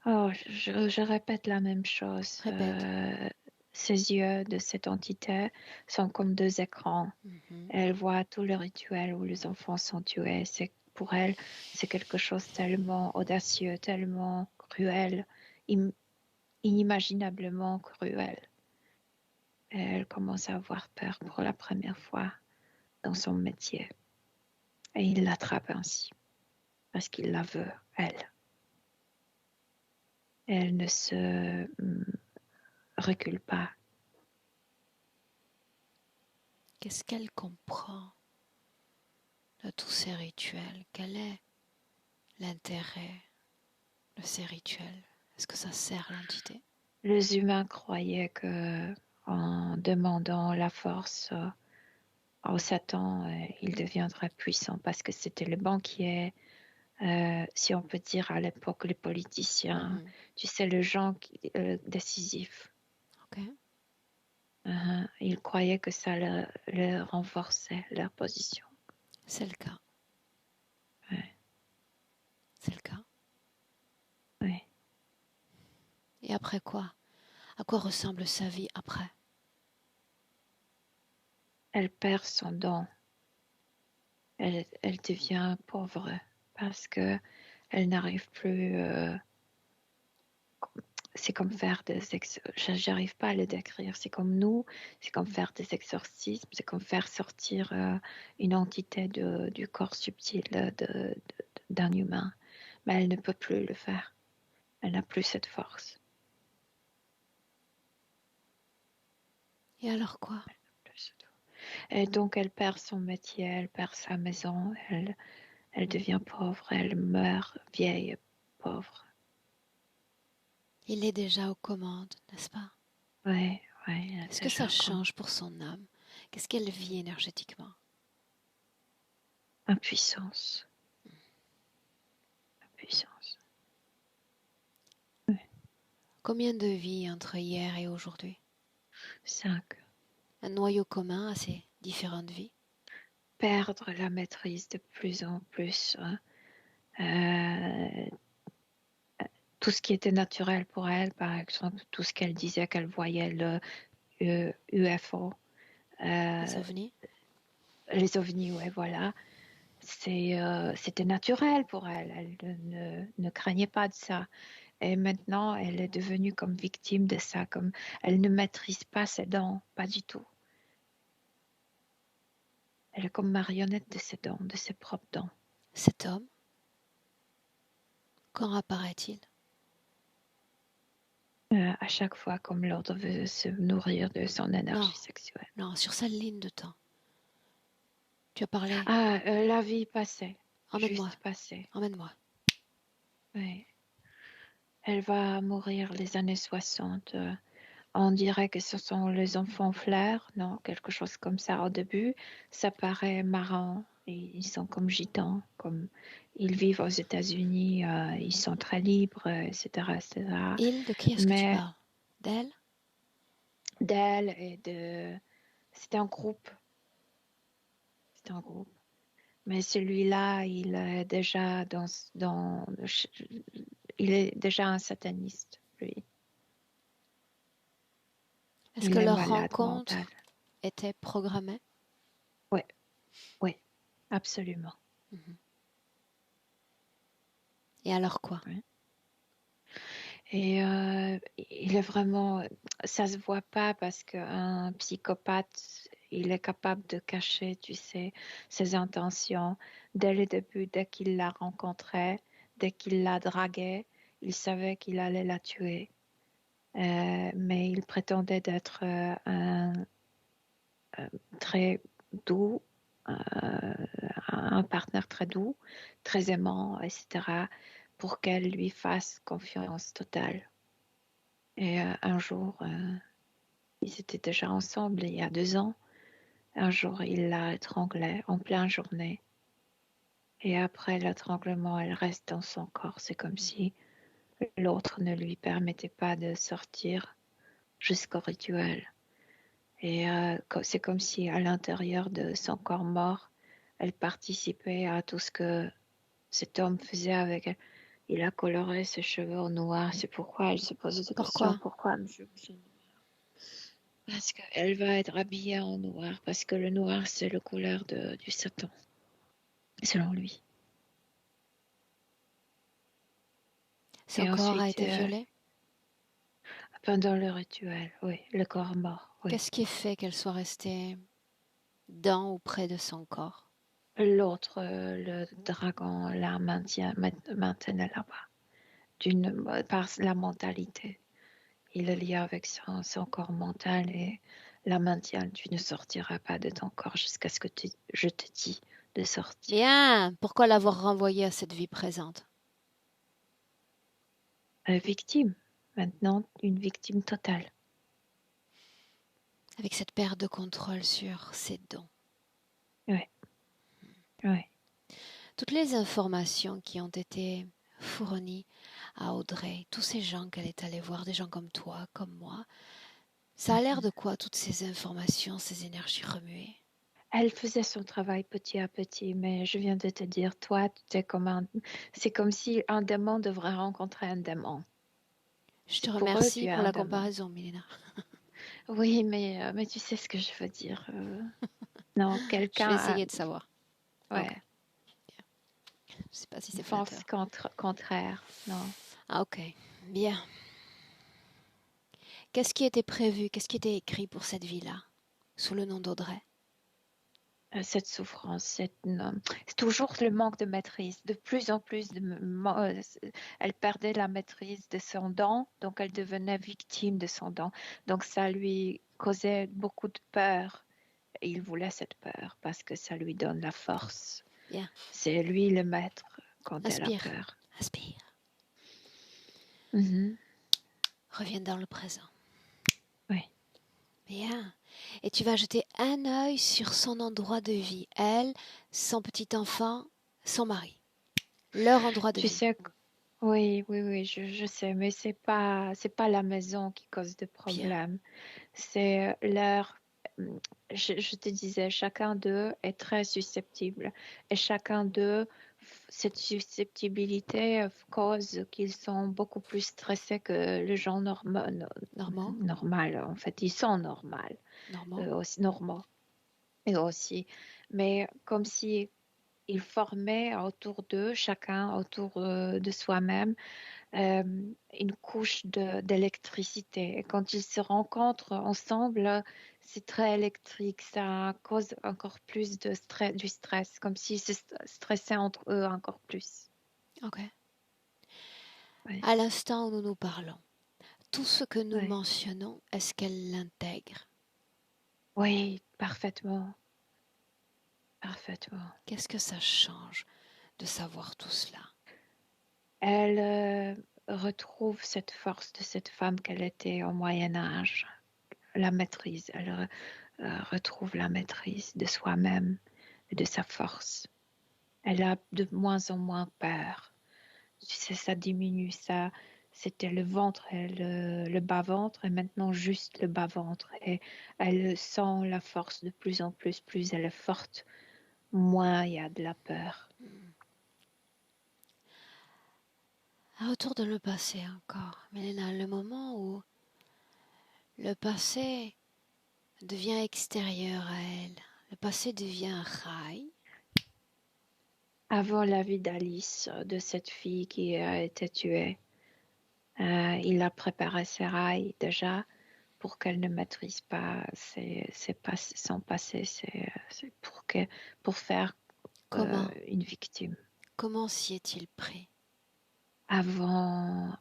[SPEAKER 3] Oh, je répète la même chose.
[SPEAKER 1] Répète.
[SPEAKER 3] Ses yeux de cette entité sont comme 2 écrans.
[SPEAKER 1] Mhm.
[SPEAKER 3] Elle voit tout le rituel où les enfants sont tués. Pour elle, c'est quelque chose tellement audacieux, tellement cruel, inimaginablement cruel. Et elle commence à avoir peur pour la première fois dans son métier. Et il l'attrape ainsi, parce qu'il la veut, elle. Elle ne se recule pas.
[SPEAKER 1] Qu'est-ce qu'elle comprend de tous ces rituels? Quel est l'intérêt de ces rituels? Est-ce que ça sert l'entité?
[SPEAKER 3] Les humains croyaient que en demandant la force au Satan, il deviendrait puissant parce que c'était le banquier, si on peut dire à l'époque les politiciens,
[SPEAKER 1] Mhm.
[SPEAKER 3] tu sais, les gens décisifs.
[SPEAKER 1] Ok.
[SPEAKER 3] Ils croyaient que ça leur renforçait leur position.
[SPEAKER 1] C'est le cas.
[SPEAKER 3] Ouais,
[SPEAKER 1] C'est le cas.
[SPEAKER 3] ouais.
[SPEAKER 1] Et après quoi? À quoi ressemble sa vie après?
[SPEAKER 3] Elle perd son don. Elle devient pauvre parce que elle n'arrive plus. c'est comme faire j'arrive pas à le décrire. C'est comme nous, c'est comme faire des exorcismes, c'est comme faire sortir une entité du corps subtil d'un humain. Mais elle ne peut plus le faire. Elle n'a plus cette force.
[SPEAKER 1] Et alors quoi?
[SPEAKER 3] Et donc elle perd son métier, elle perd sa maison, elle devient pauvre, elle meurt vieille, pauvre.
[SPEAKER 1] Il est déjà aux commandes, n'est-ce pas?
[SPEAKER 3] Ouais, ouais.
[SPEAKER 1] Qu'est-ce que ça change pour son âme? Qu'est-ce qu'elle vit énergétiquement?
[SPEAKER 3] Impuissance. Impuissance. Ouais.
[SPEAKER 1] Combien de vies entre hier et aujourd'hui?
[SPEAKER 3] 5.
[SPEAKER 1] Un noyau commun à ces différentes vies?
[SPEAKER 3] Perdre la maîtrise de plus en plus. Tout ce qui était naturel pour elle, par exemple, tout ce qu'elle disait qu'elle voyait, le UFO.
[SPEAKER 1] Les ovnis?
[SPEAKER 3] Les ovnis, ouais, voilà. C'était naturel pour elle. Elle ne craignait pas de ça. Et maintenant, elle est devenue comme victime de ça. Comme elle ne maîtrise pas ses dents, pas du tout. Elle est comme marionnette de ses dents, de ses propres dents.
[SPEAKER 1] Cet homme, quand apparaît-il?
[SPEAKER 3] À chaque fois, comme l'ordre veut se nourrir de son énergie sexuelle.
[SPEAKER 1] Non, sur sa ligne de temps. Tu as parlé.
[SPEAKER 3] Ah, la vie passée.
[SPEAKER 1] Emmène-moi.
[SPEAKER 3] Juste passée.
[SPEAKER 1] Emmène-moi.
[SPEAKER 3] Oui. Elle va mourir les années 60. On dirait que ce sont les enfants fleurs, non, quelque chose comme ça au début. Ça paraît marrant. Ils sont comme gitans, comme ils vivent aux États-Unis, ils sont très libres, etc., etc.
[SPEAKER 1] Il, de qui est-ce que tu parles? D'elle?
[SPEAKER 3] D'elle et de... C'était un groupe. C'était un groupe. Mais celui-là, il est déjà il est déjà un sataniste, lui.
[SPEAKER 1] Est-ce
[SPEAKER 3] Il
[SPEAKER 1] que
[SPEAKER 3] est
[SPEAKER 1] leur
[SPEAKER 3] malade
[SPEAKER 1] rencontre
[SPEAKER 3] mental.
[SPEAKER 1] était programmée?
[SPEAKER 3] Oui, oui, absolument.
[SPEAKER 1] Mhm. Et alors quoi?
[SPEAKER 3] Oui. Et il est vraiment, ça se voit pas parce qu'un psychopathe, il est capable de cacher, tu sais, ses intentions. Dès le début, dès qu'il la rencontrait, dès qu'il la draguait, il savait qu'il allait la tuer. Mais il prétendait d'être très doux, un partenaire très doux, très aimant, etc., pour qu'elle lui fasse confiance totale. Et un jour, ils étaient déjà ensemble il y a 2 ans. Un jour, il la étranglait en pleine journée. Et après l'étranglement, elle reste dans son corps. C'est comme si l'autre ne lui permettait pas de sortir jusqu'au rituel. Et c'est comme si à l'intérieur de son corps mort, elle participait à tout ce que cet homme faisait avec elle. Il a coloré ses cheveux en noir. C'est pourquoi elle se posait des questions. Pourquoi mes cheveux sont noirs? Parce qu'elle va être habillée en noir. Parce que le noir, c'est la couleur du Satan, selon lui.
[SPEAKER 1] Son corps
[SPEAKER 3] ensuite,
[SPEAKER 1] a été violé?
[SPEAKER 3] Pendant le rituel, oui, le corps mort. Oui.
[SPEAKER 1] Qu'est-ce qui fait qu'elle soit restée dans ou près de son corps?
[SPEAKER 3] L'autre, le dragon, la maintenait là-bas, par la mentalité. Il est lié avec son corps mental et la maintient. Tu ne sortiras pas de ton corps jusqu'à ce que je te dis de sortir.
[SPEAKER 1] Bien, pourquoi l'avoir renvoyée à cette vie présente?
[SPEAKER 3] Victime, maintenant une victime totale.
[SPEAKER 1] Avec cette perte de contrôle sur ses dons.
[SPEAKER 3] Oui, oui.
[SPEAKER 1] Toutes les informations qui ont été fournies à Audrey, tous ces gens qu'elle est allée voir, des gens comme toi, comme moi, ça a l'air de quoi toutes ces informations, ces énergies remuées?
[SPEAKER 3] Elle faisait son travail petit à petit, mais je viens de te dire, toi, c'est comme si un démon devrait rencontrer un démon.
[SPEAKER 1] Je te
[SPEAKER 3] Pour eux,
[SPEAKER 1] remercie
[SPEAKER 3] tu es
[SPEAKER 1] pour
[SPEAKER 3] un
[SPEAKER 1] la
[SPEAKER 3] démon.
[SPEAKER 1] comparaison, Milena.
[SPEAKER 3] Oui, mais tu sais ce que je veux dire. Non, quelqu'un.
[SPEAKER 1] Je vais essayer de savoir.
[SPEAKER 3] Ouais.
[SPEAKER 1] Okay. Je sais pas si c'est
[SPEAKER 3] Pense
[SPEAKER 1] flatteur.
[SPEAKER 3] contraire, non.
[SPEAKER 1] Ah, ok, bien. Qu'est-ce qui était prévu? Qu'est-ce qui était écrit pour cette vie-là, sous le nom d'Audrey?
[SPEAKER 3] Cette souffrance, c'est toujours le manque de maîtrise. De plus en plus, elle perdait la maîtrise de son dent, donc elle devenait victime de son dent. Donc ça lui causait beaucoup de peur. Et il voulait cette peur parce que ça lui donne la force.
[SPEAKER 1] Bien.
[SPEAKER 3] C'est lui le maître quand elle a
[SPEAKER 1] Aspire.
[SPEAKER 3] peur.
[SPEAKER 1] Aspire.
[SPEAKER 3] Mhm.
[SPEAKER 1] Reviens dans le présent.
[SPEAKER 3] Oui.
[SPEAKER 1] Bien. Et tu vas jeter un œil sur son endroit de vie. Elle, son petit enfant, son mari. Leur endroit de
[SPEAKER 3] Tu
[SPEAKER 1] vie.
[SPEAKER 3] sais, oui, je sais, mais c'est pas la maison qui cause de problèmes. C'est leur, je te disais, chacun d'eux est très susceptible et chacun d'eux, cette susceptibilité cause qu'ils sont beaucoup plus stressés que les gens
[SPEAKER 1] Normaux.
[SPEAKER 3] normal. En fait, ils sont
[SPEAKER 1] Normaux.
[SPEAKER 3] aussi normaux et aussi, mais comme si ils formaient autour d'eux, chacun autour de soi-même, une couche d'électricité. Et quand ils se rencontrent ensemble, c'est très électrique. Ça cause encore plus du stress, comme s'ils se stressaient entre eux encore plus.
[SPEAKER 1] Ok.
[SPEAKER 3] Oui,
[SPEAKER 1] À l'instant où nous nous parlons, tout ce que nous
[SPEAKER 3] oui.
[SPEAKER 1] mentionnons, est-ce qu'elle l'intègre?
[SPEAKER 3] Oui, parfaitement. Parfaitement.
[SPEAKER 1] Qu'est-ce que ça change de savoir tout cela?
[SPEAKER 3] Elle retrouve cette force de cette femme qu'elle était au Moyen Âge, la maîtrise. Elle retrouve la maîtrise de soi-même et de sa force. Elle a de moins en moins peur. Tu sais, ça diminue, ça. C'était le ventre et le bas-ventre, et maintenant juste le bas-ventre. Et elle sent la force de plus en plus. Plus elle est forte, moins il y a de la peur.
[SPEAKER 1] Autour de le passé encore, Mélena, le moment où le passé devient extérieur à elle, le passé devient un rail.
[SPEAKER 3] Avant la vie d'Alice, de cette fille qui a été tuée, il a préparé ses rails déjà pour qu'elle ne maîtrise pas son passé, c'est pour faire
[SPEAKER 1] Comment
[SPEAKER 3] une victime.
[SPEAKER 1] Comment s'y est-il pris?
[SPEAKER 3] Avant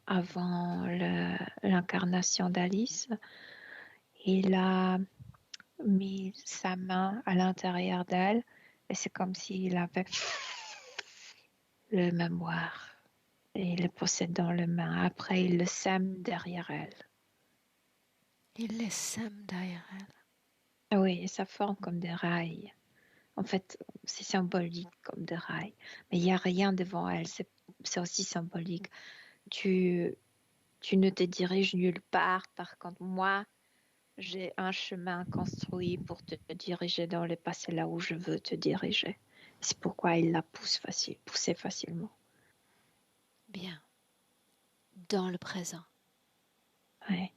[SPEAKER 3] l'incarnation d'Alice, il a mis sa main à l'intérieur d'elle et c'est comme s'il avait le mémoire. Et il le possède dans le main. Après, il le sème derrière elle.
[SPEAKER 1] Il les sème derrière elle.
[SPEAKER 3] Ah oui, et ça forme comme des rails. En fait, c'est symbolique comme des rails. Mais il n'y a rien devant elle. C'est aussi symbolique. Tu ne te diriges nulle part. Par contre, moi, j'ai un chemin construit pour te diriger dans le passé là où je veux te diriger. C'est pourquoi il la poussait facilement.
[SPEAKER 1] Bien. Dans le présent.
[SPEAKER 3] Oui,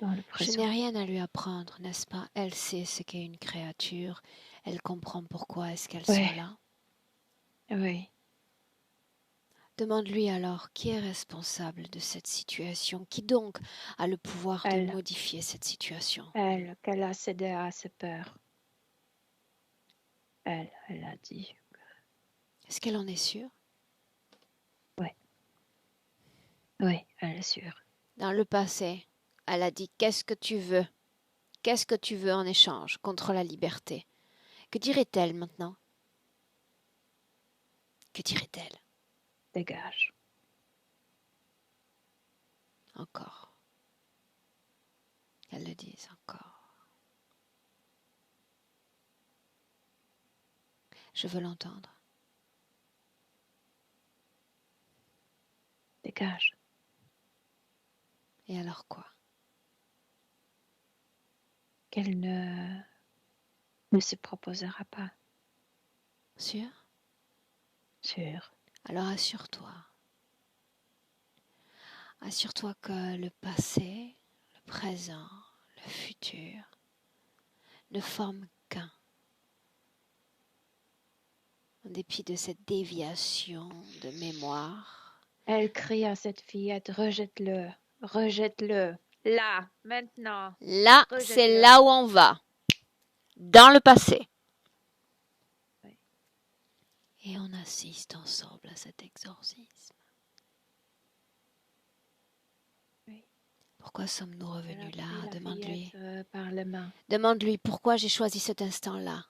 [SPEAKER 3] dans le
[SPEAKER 1] Je
[SPEAKER 3] présent.
[SPEAKER 1] n'ai rien à lui apprendre, n'est-ce pas? Elle sait ce qu'est une créature. Elle comprend pourquoi est-ce qu'elles sont là.
[SPEAKER 3] Oui.
[SPEAKER 1] Demande-lui alors qui est responsable de cette situation, qui donc a le pouvoir de modifier cette situation.
[SPEAKER 3] Elle, qu'elle a cédé à ses peurs. Elle a dit.
[SPEAKER 1] Est-ce qu'elle en est sûre?
[SPEAKER 3] Oui, elle est sûre.
[SPEAKER 1] Dans le passé, elle a dit: qu'est-ce que tu veux? Qu'est-ce que tu veux en échange contre la liberté? Que dirait-elle maintenant? Que dirait-elle?
[SPEAKER 3] Dégage.
[SPEAKER 1] Encore. Qu'elle le dise encore. Je veux l'entendre.
[SPEAKER 3] Dégage.
[SPEAKER 1] Et alors quoi?
[SPEAKER 3] Qu'elle ne se proposera pas.
[SPEAKER 1] Sûr?
[SPEAKER 3] Sûr.
[SPEAKER 1] Alors assure-toi. Assure-toi que le passé, le présent, le futur ne forment qu'un. En dépit de cette déviation de mémoire.
[SPEAKER 3] Elle crie à cette fillette, rejette-le, rejette-le. Là, maintenant.
[SPEAKER 1] Là, c'est
[SPEAKER 3] Rejette-le.
[SPEAKER 1] là où on va. Dans le passé.
[SPEAKER 3] Oui.
[SPEAKER 1] Et on assiste ensemble à cet exorcisme.
[SPEAKER 3] Oui.
[SPEAKER 1] Pourquoi sommes-nous
[SPEAKER 3] Elle a
[SPEAKER 1] revenus
[SPEAKER 3] pris
[SPEAKER 1] là?
[SPEAKER 3] la
[SPEAKER 1] Demande-lui.
[SPEAKER 3] fillette par les mains
[SPEAKER 1] Demande-lui pourquoi j'ai choisi cet instant-là.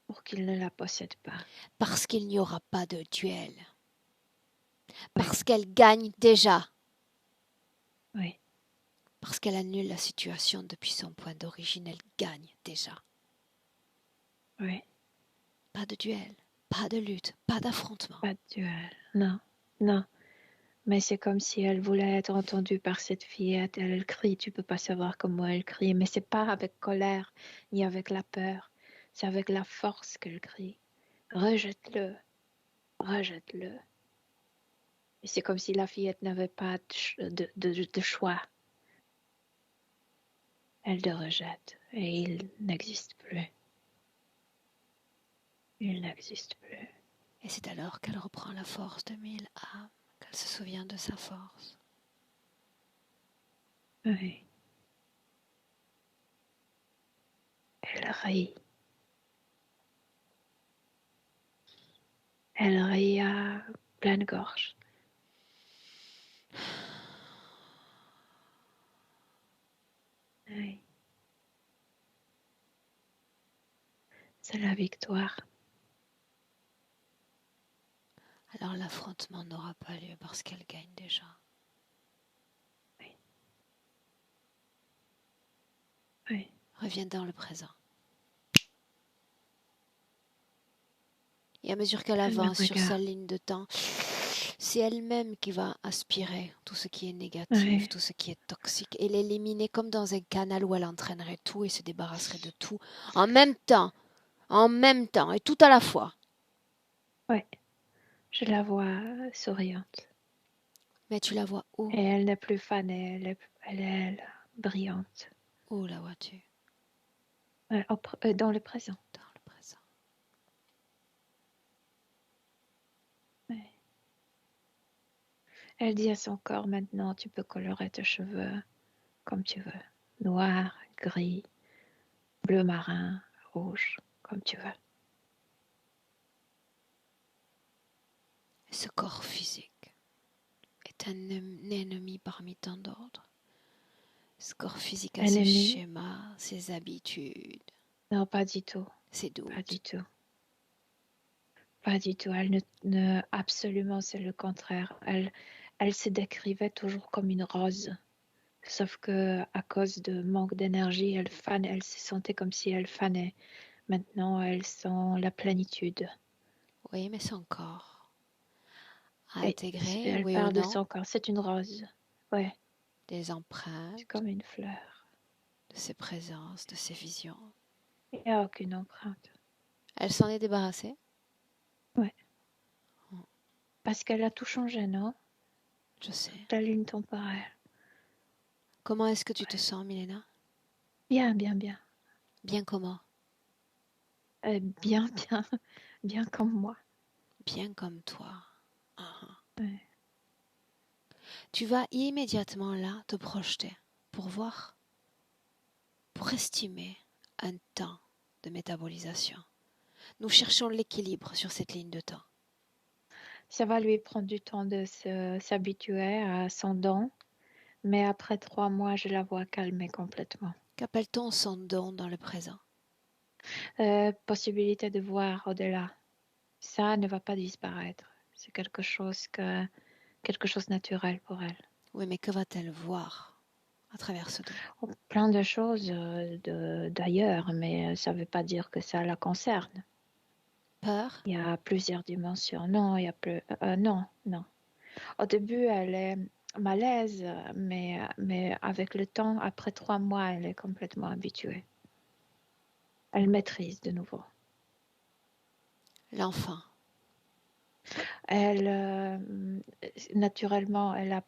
[SPEAKER 3] pour qu'il ne la possède pas.
[SPEAKER 1] Parce qu'il n'y aura pas de duel.
[SPEAKER 3] Oui.
[SPEAKER 1] Parce qu'elle gagne déjà.
[SPEAKER 3] Oui.
[SPEAKER 1] Parce qu'elle annule la situation depuis son point d'origine. Elle gagne déjà.
[SPEAKER 3] Oui.
[SPEAKER 1] Pas de duel, pas de lutte, pas d'affrontement.
[SPEAKER 3] Pas de duel. Non. Non. Mais c'est comme si elle voulait être entendue par cette fillette. Elle crie, tu peux pas savoir comment elle crie. Mais c'est pas avec colère, ni avec la peur. C'est avec la force qu'elle crie. Rejette-le. Rejette-le. Et c'est comme si la fillette n'avait pas de choix. Elle le rejette. Et il n'existe plus. Il n'existe plus.
[SPEAKER 1] Et c'est alors qu'elle reprend la force de 1000 âmes, qu'elle se souvient de sa force.
[SPEAKER 3] Oui. Elle rit. Elle rit à pleine gorge. Oui. C'est la victoire.
[SPEAKER 1] Alors l'affrontement n'aura pas lieu parce qu'elle gagne déjà.
[SPEAKER 3] Oui. Oui.
[SPEAKER 1] Reviens dans le présent. Et à mesure qu'elle
[SPEAKER 3] Elle me
[SPEAKER 1] avance sur sa
[SPEAKER 3] regarde.
[SPEAKER 1] ligne de temps, c'est elle-même qui va aspirer tout ce qui est négatif,
[SPEAKER 3] Oui.
[SPEAKER 1] tout ce qui est toxique, et l'éliminer comme dans un canal où elle entraînerait tout et se débarrasserait de tout en même temps, et tout à la fois.
[SPEAKER 3] Oui. Je la vois souriante.
[SPEAKER 1] Mais tu la vois où?
[SPEAKER 3] Et elle n'est plus fanée, elle est brillante.
[SPEAKER 1] Où la vois-tu?
[SPEAKER 3] Dans le présent.
[SPEAKER 1] Dans le présent.
[SPEAKER 3] Oui. Elle dit à son corps maintenant, tu peux colorer tes cheveux comme tu veux. Noir, gris, bleu marin, rouge, comme tu veux.
[SPEAKER 1] Ce corps physique est un ennemi parmi tant d'autres. Ce corps physique a ses
[SPEAKER 3] Ennemi?
[SPEAKER 1] schémas, ses habitudes,
[SPEAKER 3] Non, pas du tout.
[SPEAKER 1] ses
[SPEAKER 3] Pas du
[SPEAKER 1] doutes.
[SPEAKER 3] tout. Pas du tout. Elle absolument, c'est le contraire. Elle se décrivait toujours comme une rose. Sauf que à cause de manque d'énergie, elle se sentait comme si elle fanait. Maintenant, elle sent la plénitude.
[SPEAKER 1] Oui, mais son corps a
[SPEAKER 3] Et
[SPEAKER 1] intégré,
[SPEAKER 3] elle
[SPEAKER 1] oui ou
[SPEAKER 3] parle de
[SPEAKER 1] non,
[SPEAKER 3] son corps. C'est une rose. Ouais,
[SPEAKER 1] des
[SPEAKER 3] c'est
[SPEAKER 1] empreintes
[SPEAKER 3] comme une fleur.
[SPEAKER 1] de ses présences, de ses visions.
[SPEAKER 3] Il n'y a aucune empreinte.
[SPEAKER 1] Elle s'en est débarrassée?
[SPEAKER 3] Ouais.
[SPEAKER 1] Oh,
[SPEAKER 3] Parce qu'elle a tout changé, non?
[SPEAKER 1] je sais.
[SPEAKER 3] La lune temporelle.
[SPEAKER 1] Comment est-ce que tu te
[SPEAKER 3] Ouais.
[SPEAKER 1] sens, Milena?
[SPEAKER 3] Bien, bien, bien.
[SPEAKER 1] Bien comment?
[SPEAKER 3] Bien, bien. Bien comme moi.
[SPEAKER 1] Bien comme toi.
[SPEAKER 3] Ouais.
[SPEAKER 1] Tu vas immédiatement là te projeter pour voir, pour estimer un temps de métabolisation. Nous cherchons l'équilibre sur cette ligne de temps.
[SPEAKER 3] Ça va lui prendre du temps de s'habituer à son don, mais après 3 mois, je la vois calmer complètement.
[SPEAKER 1] Qu'appelle-t-on son don dans le présent?
[SPEAKER 3] Possibilité de voir au-delà. Ça ne va pas disparaître. C'est quelque chose de naturel pour elle.
[SPEAKER 1] Oui, mais que va-t-elle voir à travers ce don?
[SPEAKER 3] Oh, plein de choses d'ailleurs, mais ça ne veut pas dire que ça la concerne.
[SPEAKER 1] Peur?
[SPEAKER 3] Il y a plusieurs dimensions. Non, il y a plus. Non, non. Au début, elle est malaise, mais avec le temps, après 3 mois, elle est complètement habituée. Elle maîtrise de nouveau.
[SPEAKER 1] L'enfant?
[SPEAKER 3] Elle, naturellement, elle a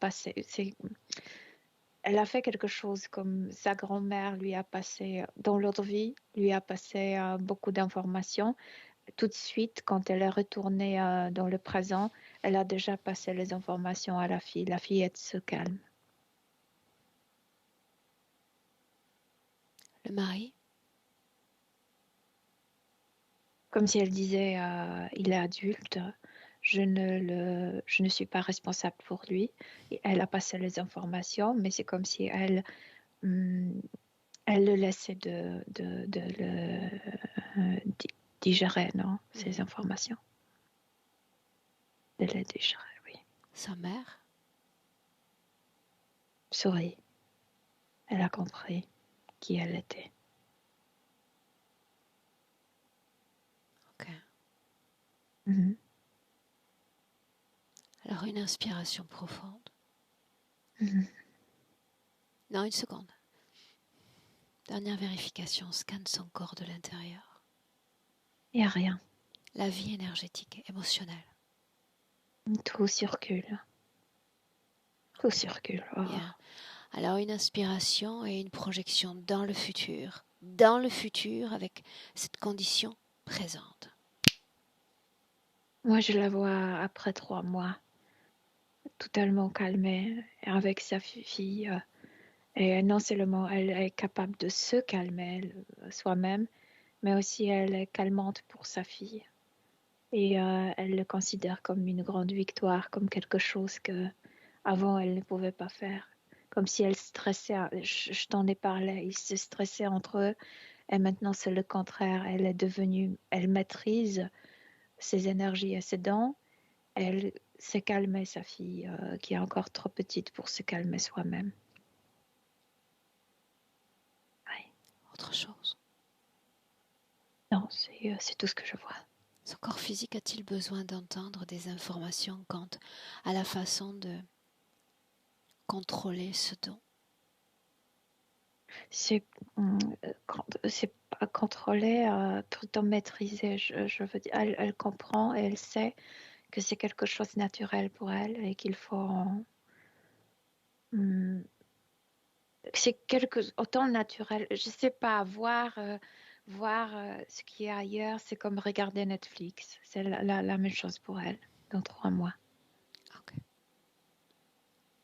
[SPEAKER 3] fait quelque chose comme sa grand-mère lui a passé, dans l'autre vie, lui a passé beaucoup d'informations. tout de suite, quand elle est retournée dans le présent, elle a déjà passé les informations à la fille. La fille se calme.
[SPEAKER 1] Le mari?
[SPEAKER 3] Comme si elle disait, il est adulte, je ne suis pas responsable pour lui. Et elle a passé les informations, mais c'est comme si elle le laissait de le digérer, non, ces informations. De les digérer, oui.
[SPEAKER 1] Sa mère?
[SPEAKER 3] Sourit. Elle a compris qui elle était.
[SPEAKER 1] Ok.
[SPEAKER 3] Mhm.
[SPEAKER 1] Alors une inspiration profonde.
[SPEAKER 3] Mhm.
[SPEAKER 1] Non, une seconde. Dernière vérification, scanne son corps de l'intérieur.
[SPEAKER 3] Il n'y a rien.
[SPEAKER 1] La vie énergétique, émotionnelle.
[SPEAKER 3] Tout circule. Tout circule. Oh.
[SPEAKER 1] Bien. Alors une inspiration et une projection dans le futur. Dans le futur avec cette condition présente.
[SPEAKER 3] Moi, je la vois après 3 mois, totalement calmée, avec sa fille. Et non seulement elle est capable de se calmer soi-même, mais aussi elle est calmante pour sa fille. Et elle le considère comme une grande victoire, comme quelque chose que avant elle ne pouvait pas faire. Comme si elle stressait, je t'en ai parlé, ils se stressaient entre eux, et maintenant c'est le contraire. Elle maîtrise ses énergies et ses dons. Elle s'est calmée, sa fille, qui est encore trop petite pour se calmer soi-même. Oui.
[SPEAKER 1] Autre chose.
[SPEAKER 3] Non, c'est tout ce que je vois.
[SPEAKER 1] Son corps physique a-t-il besoin d'entendre des informations quant à la façon de contrôler ce don?
[SPEAKER 3] C'est pas contrôlé, tout en maîtrisé. Je veux dire, elle comprend et elle sait que c'est quelque chose de naturel pour elle et qu'il faut. C'est autant naturel. Je sais pas, voir ce qui est ailleurs, c'est comme regarder Netflix. C'est la même chose pour elle dans 3 mois.
[SPEAKER 1] Ok.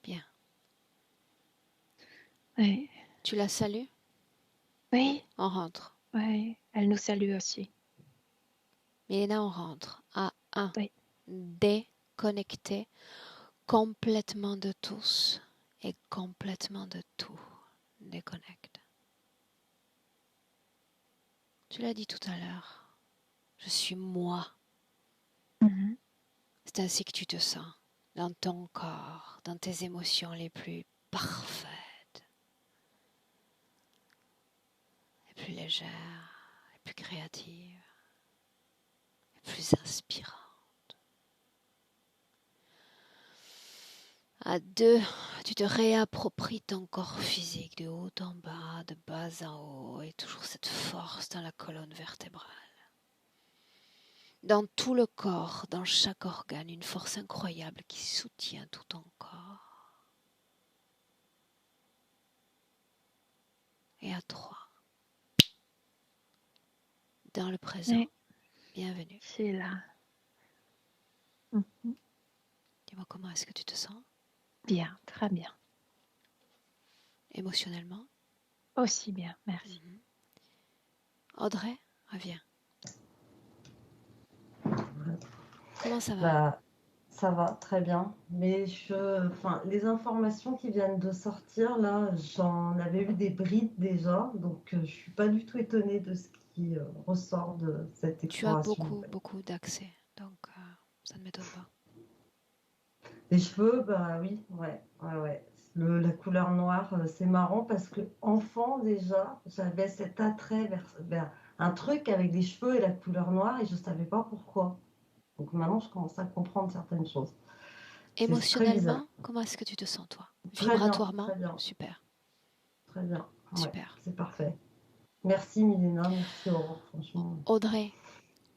[SPEAKER 1] Bien.
[SPEAKER 3] Oui.
[SPEAKER 1] Tu la salues?
[SPEAKER 3] Oui.
[SPEAKER 1] On rentre.
[SPEAKER 3] Oui. Elle nous salue aussi.
[SPEAKER 1] Milena, on rentre à 1.
[SPEAKER 3] Oui.
[SPEAKER 1] Déconnecter complètement de tous et complètement de tout. Déconnecte. Tu l'as dit tout à l'heure. Je suis moi.
[SPEAKER 3] Mhm.
[SPEAKER 1] C'est ainsi que tu te sens, dans ton corps, dans tes émotions les plus parfaites, les plus légères, les plus créatives, les plus inspirantes. À 2, tu te réappropries ton corps physique de haut en bas, de bas en haut, et toujours cette force dans la colonne vertébrale. Dans tout le corps, dans chaque organe, une force incroyable qui soutient tout ton corps. Et à 3, dans le présent,
[SPEAKER 3] Oui.
[SPEAKER 1] bienvenue.
[SPEAKER 3] C'est là. Mhm.
[SPEAKER 1] Dis-moi, comment est-ce que tu te sens?
[SPEAKER 3] Bien, très bien.
[SPEAKER 1] Émotionnellement?
[SPEAKER 3] Aussi bien, merci.
[SPEAKER 1] Audrey, reviens. Comment ça va?
[SPEAKER 2] Bah, ça va très bien, mais les informations qui viennent de sortir, là, j'en avais eu des brides déjà, donc je suis pas du tout étonnée de ce qui ressort de cette
[SPEAKER 1] Tu as
[SPEAKER 2] exploration. En fait.
[SPEAKER 1] beaucoup d'accès, donc ça ne m'étonne pas.
[SPEAKER 2] Les cheveux, bah oui, ouais. La couleur noire, c'est marrant parce que enfant déjà, j'avais cet attrait vers un truc avec des cheveux et la couleur noire et je savais pas pourquoi. Donc maintenant, je commence à comprendre certaines choses. C'est très bizarre.
[SPEAKER 1] Émotionnellement, comment est-ce que tu te sens, toi?
[SPEAKER 2] Très bien,
[SPEAKER 1] Vibratoirement?
[SPEAKER 2] très bien,
[SPEAKER 1] Super,
[SPEAKER 2] très bien. Ouais,
[SPEAKER 1] super.
[SPEAKER 2] c'est parfait. Merci Milena, merci Aurore, franchement.
[SPEAKER 1] Audrey,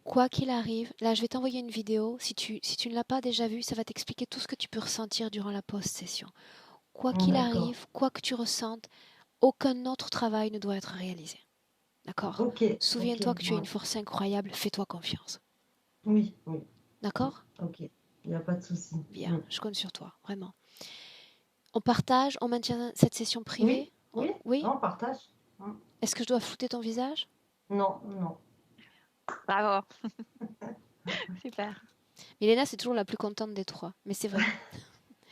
[SPEAKER 1] quoi qu'il arrive, là je vais t'envoyer une vidéo. Si tu ne l'as pas déjà vue, ça va t'expliquer tout ce que tu peux ressentir durant la post-session. Quoi qu'il
[SPEAKER 2] D'accord.
[SPEAKER 1] arrive, quoi que tu ressentes, aucun autre travail ne doit être réalisé. D'accord?
[SPEAKER 2] Ok,
[SPEAKER 1] Souviens-toi que tu as
[SPEAKER 2] ouais.
[SPEAKER 1] une force incroyable, fais-toi confiance.
[SPEAKER 2] Oui,
[SPEAKER 1] D'accord?
[SPEAKER 2] ok. Il n'y a pas de souci.
[SPEAKER 1] Bien, je compte sur toi, vraiment. On partage, on maintient cette session privée?
[SPEAKER 2] Oui,
[SPEAKER 1] Oui?
[SPEAKER 2] on partage. Hein.
[SPEAKER 1] Est-ce que je dois flouter ton visage?
[SPEAKER 2] Non.
[SPEAKER 3] Bravo. Super.
[SPEAKER 1] Milena, c'est toujours la plus contente des trois, mais c'est vrai.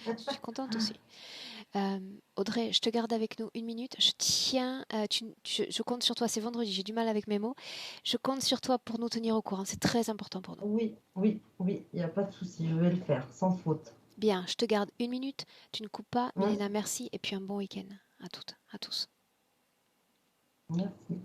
[SPEAKER 1] Je suis contente aussi. Audrey, je te garde avec nous 1 minute. Je tiens, je compte sur toi. C'est vendredi, j'ai du mal avec mes mots. Je compte sur toi pour nous tenir au courant. C'est très important pour nous.
[SPEAKER 2] Oui, il n'y a pas de souci. Je vais le faire, sans faute.
[SPEAKER 1] Bien, je te garde 1 minute. Tu ne coupes pas.
[SPEAKER 2] Hein.
[SPEAKER 1] Milena, merci. Et puis un bon week-end à toutes, à tous.
[SPEAKER 2] Merci.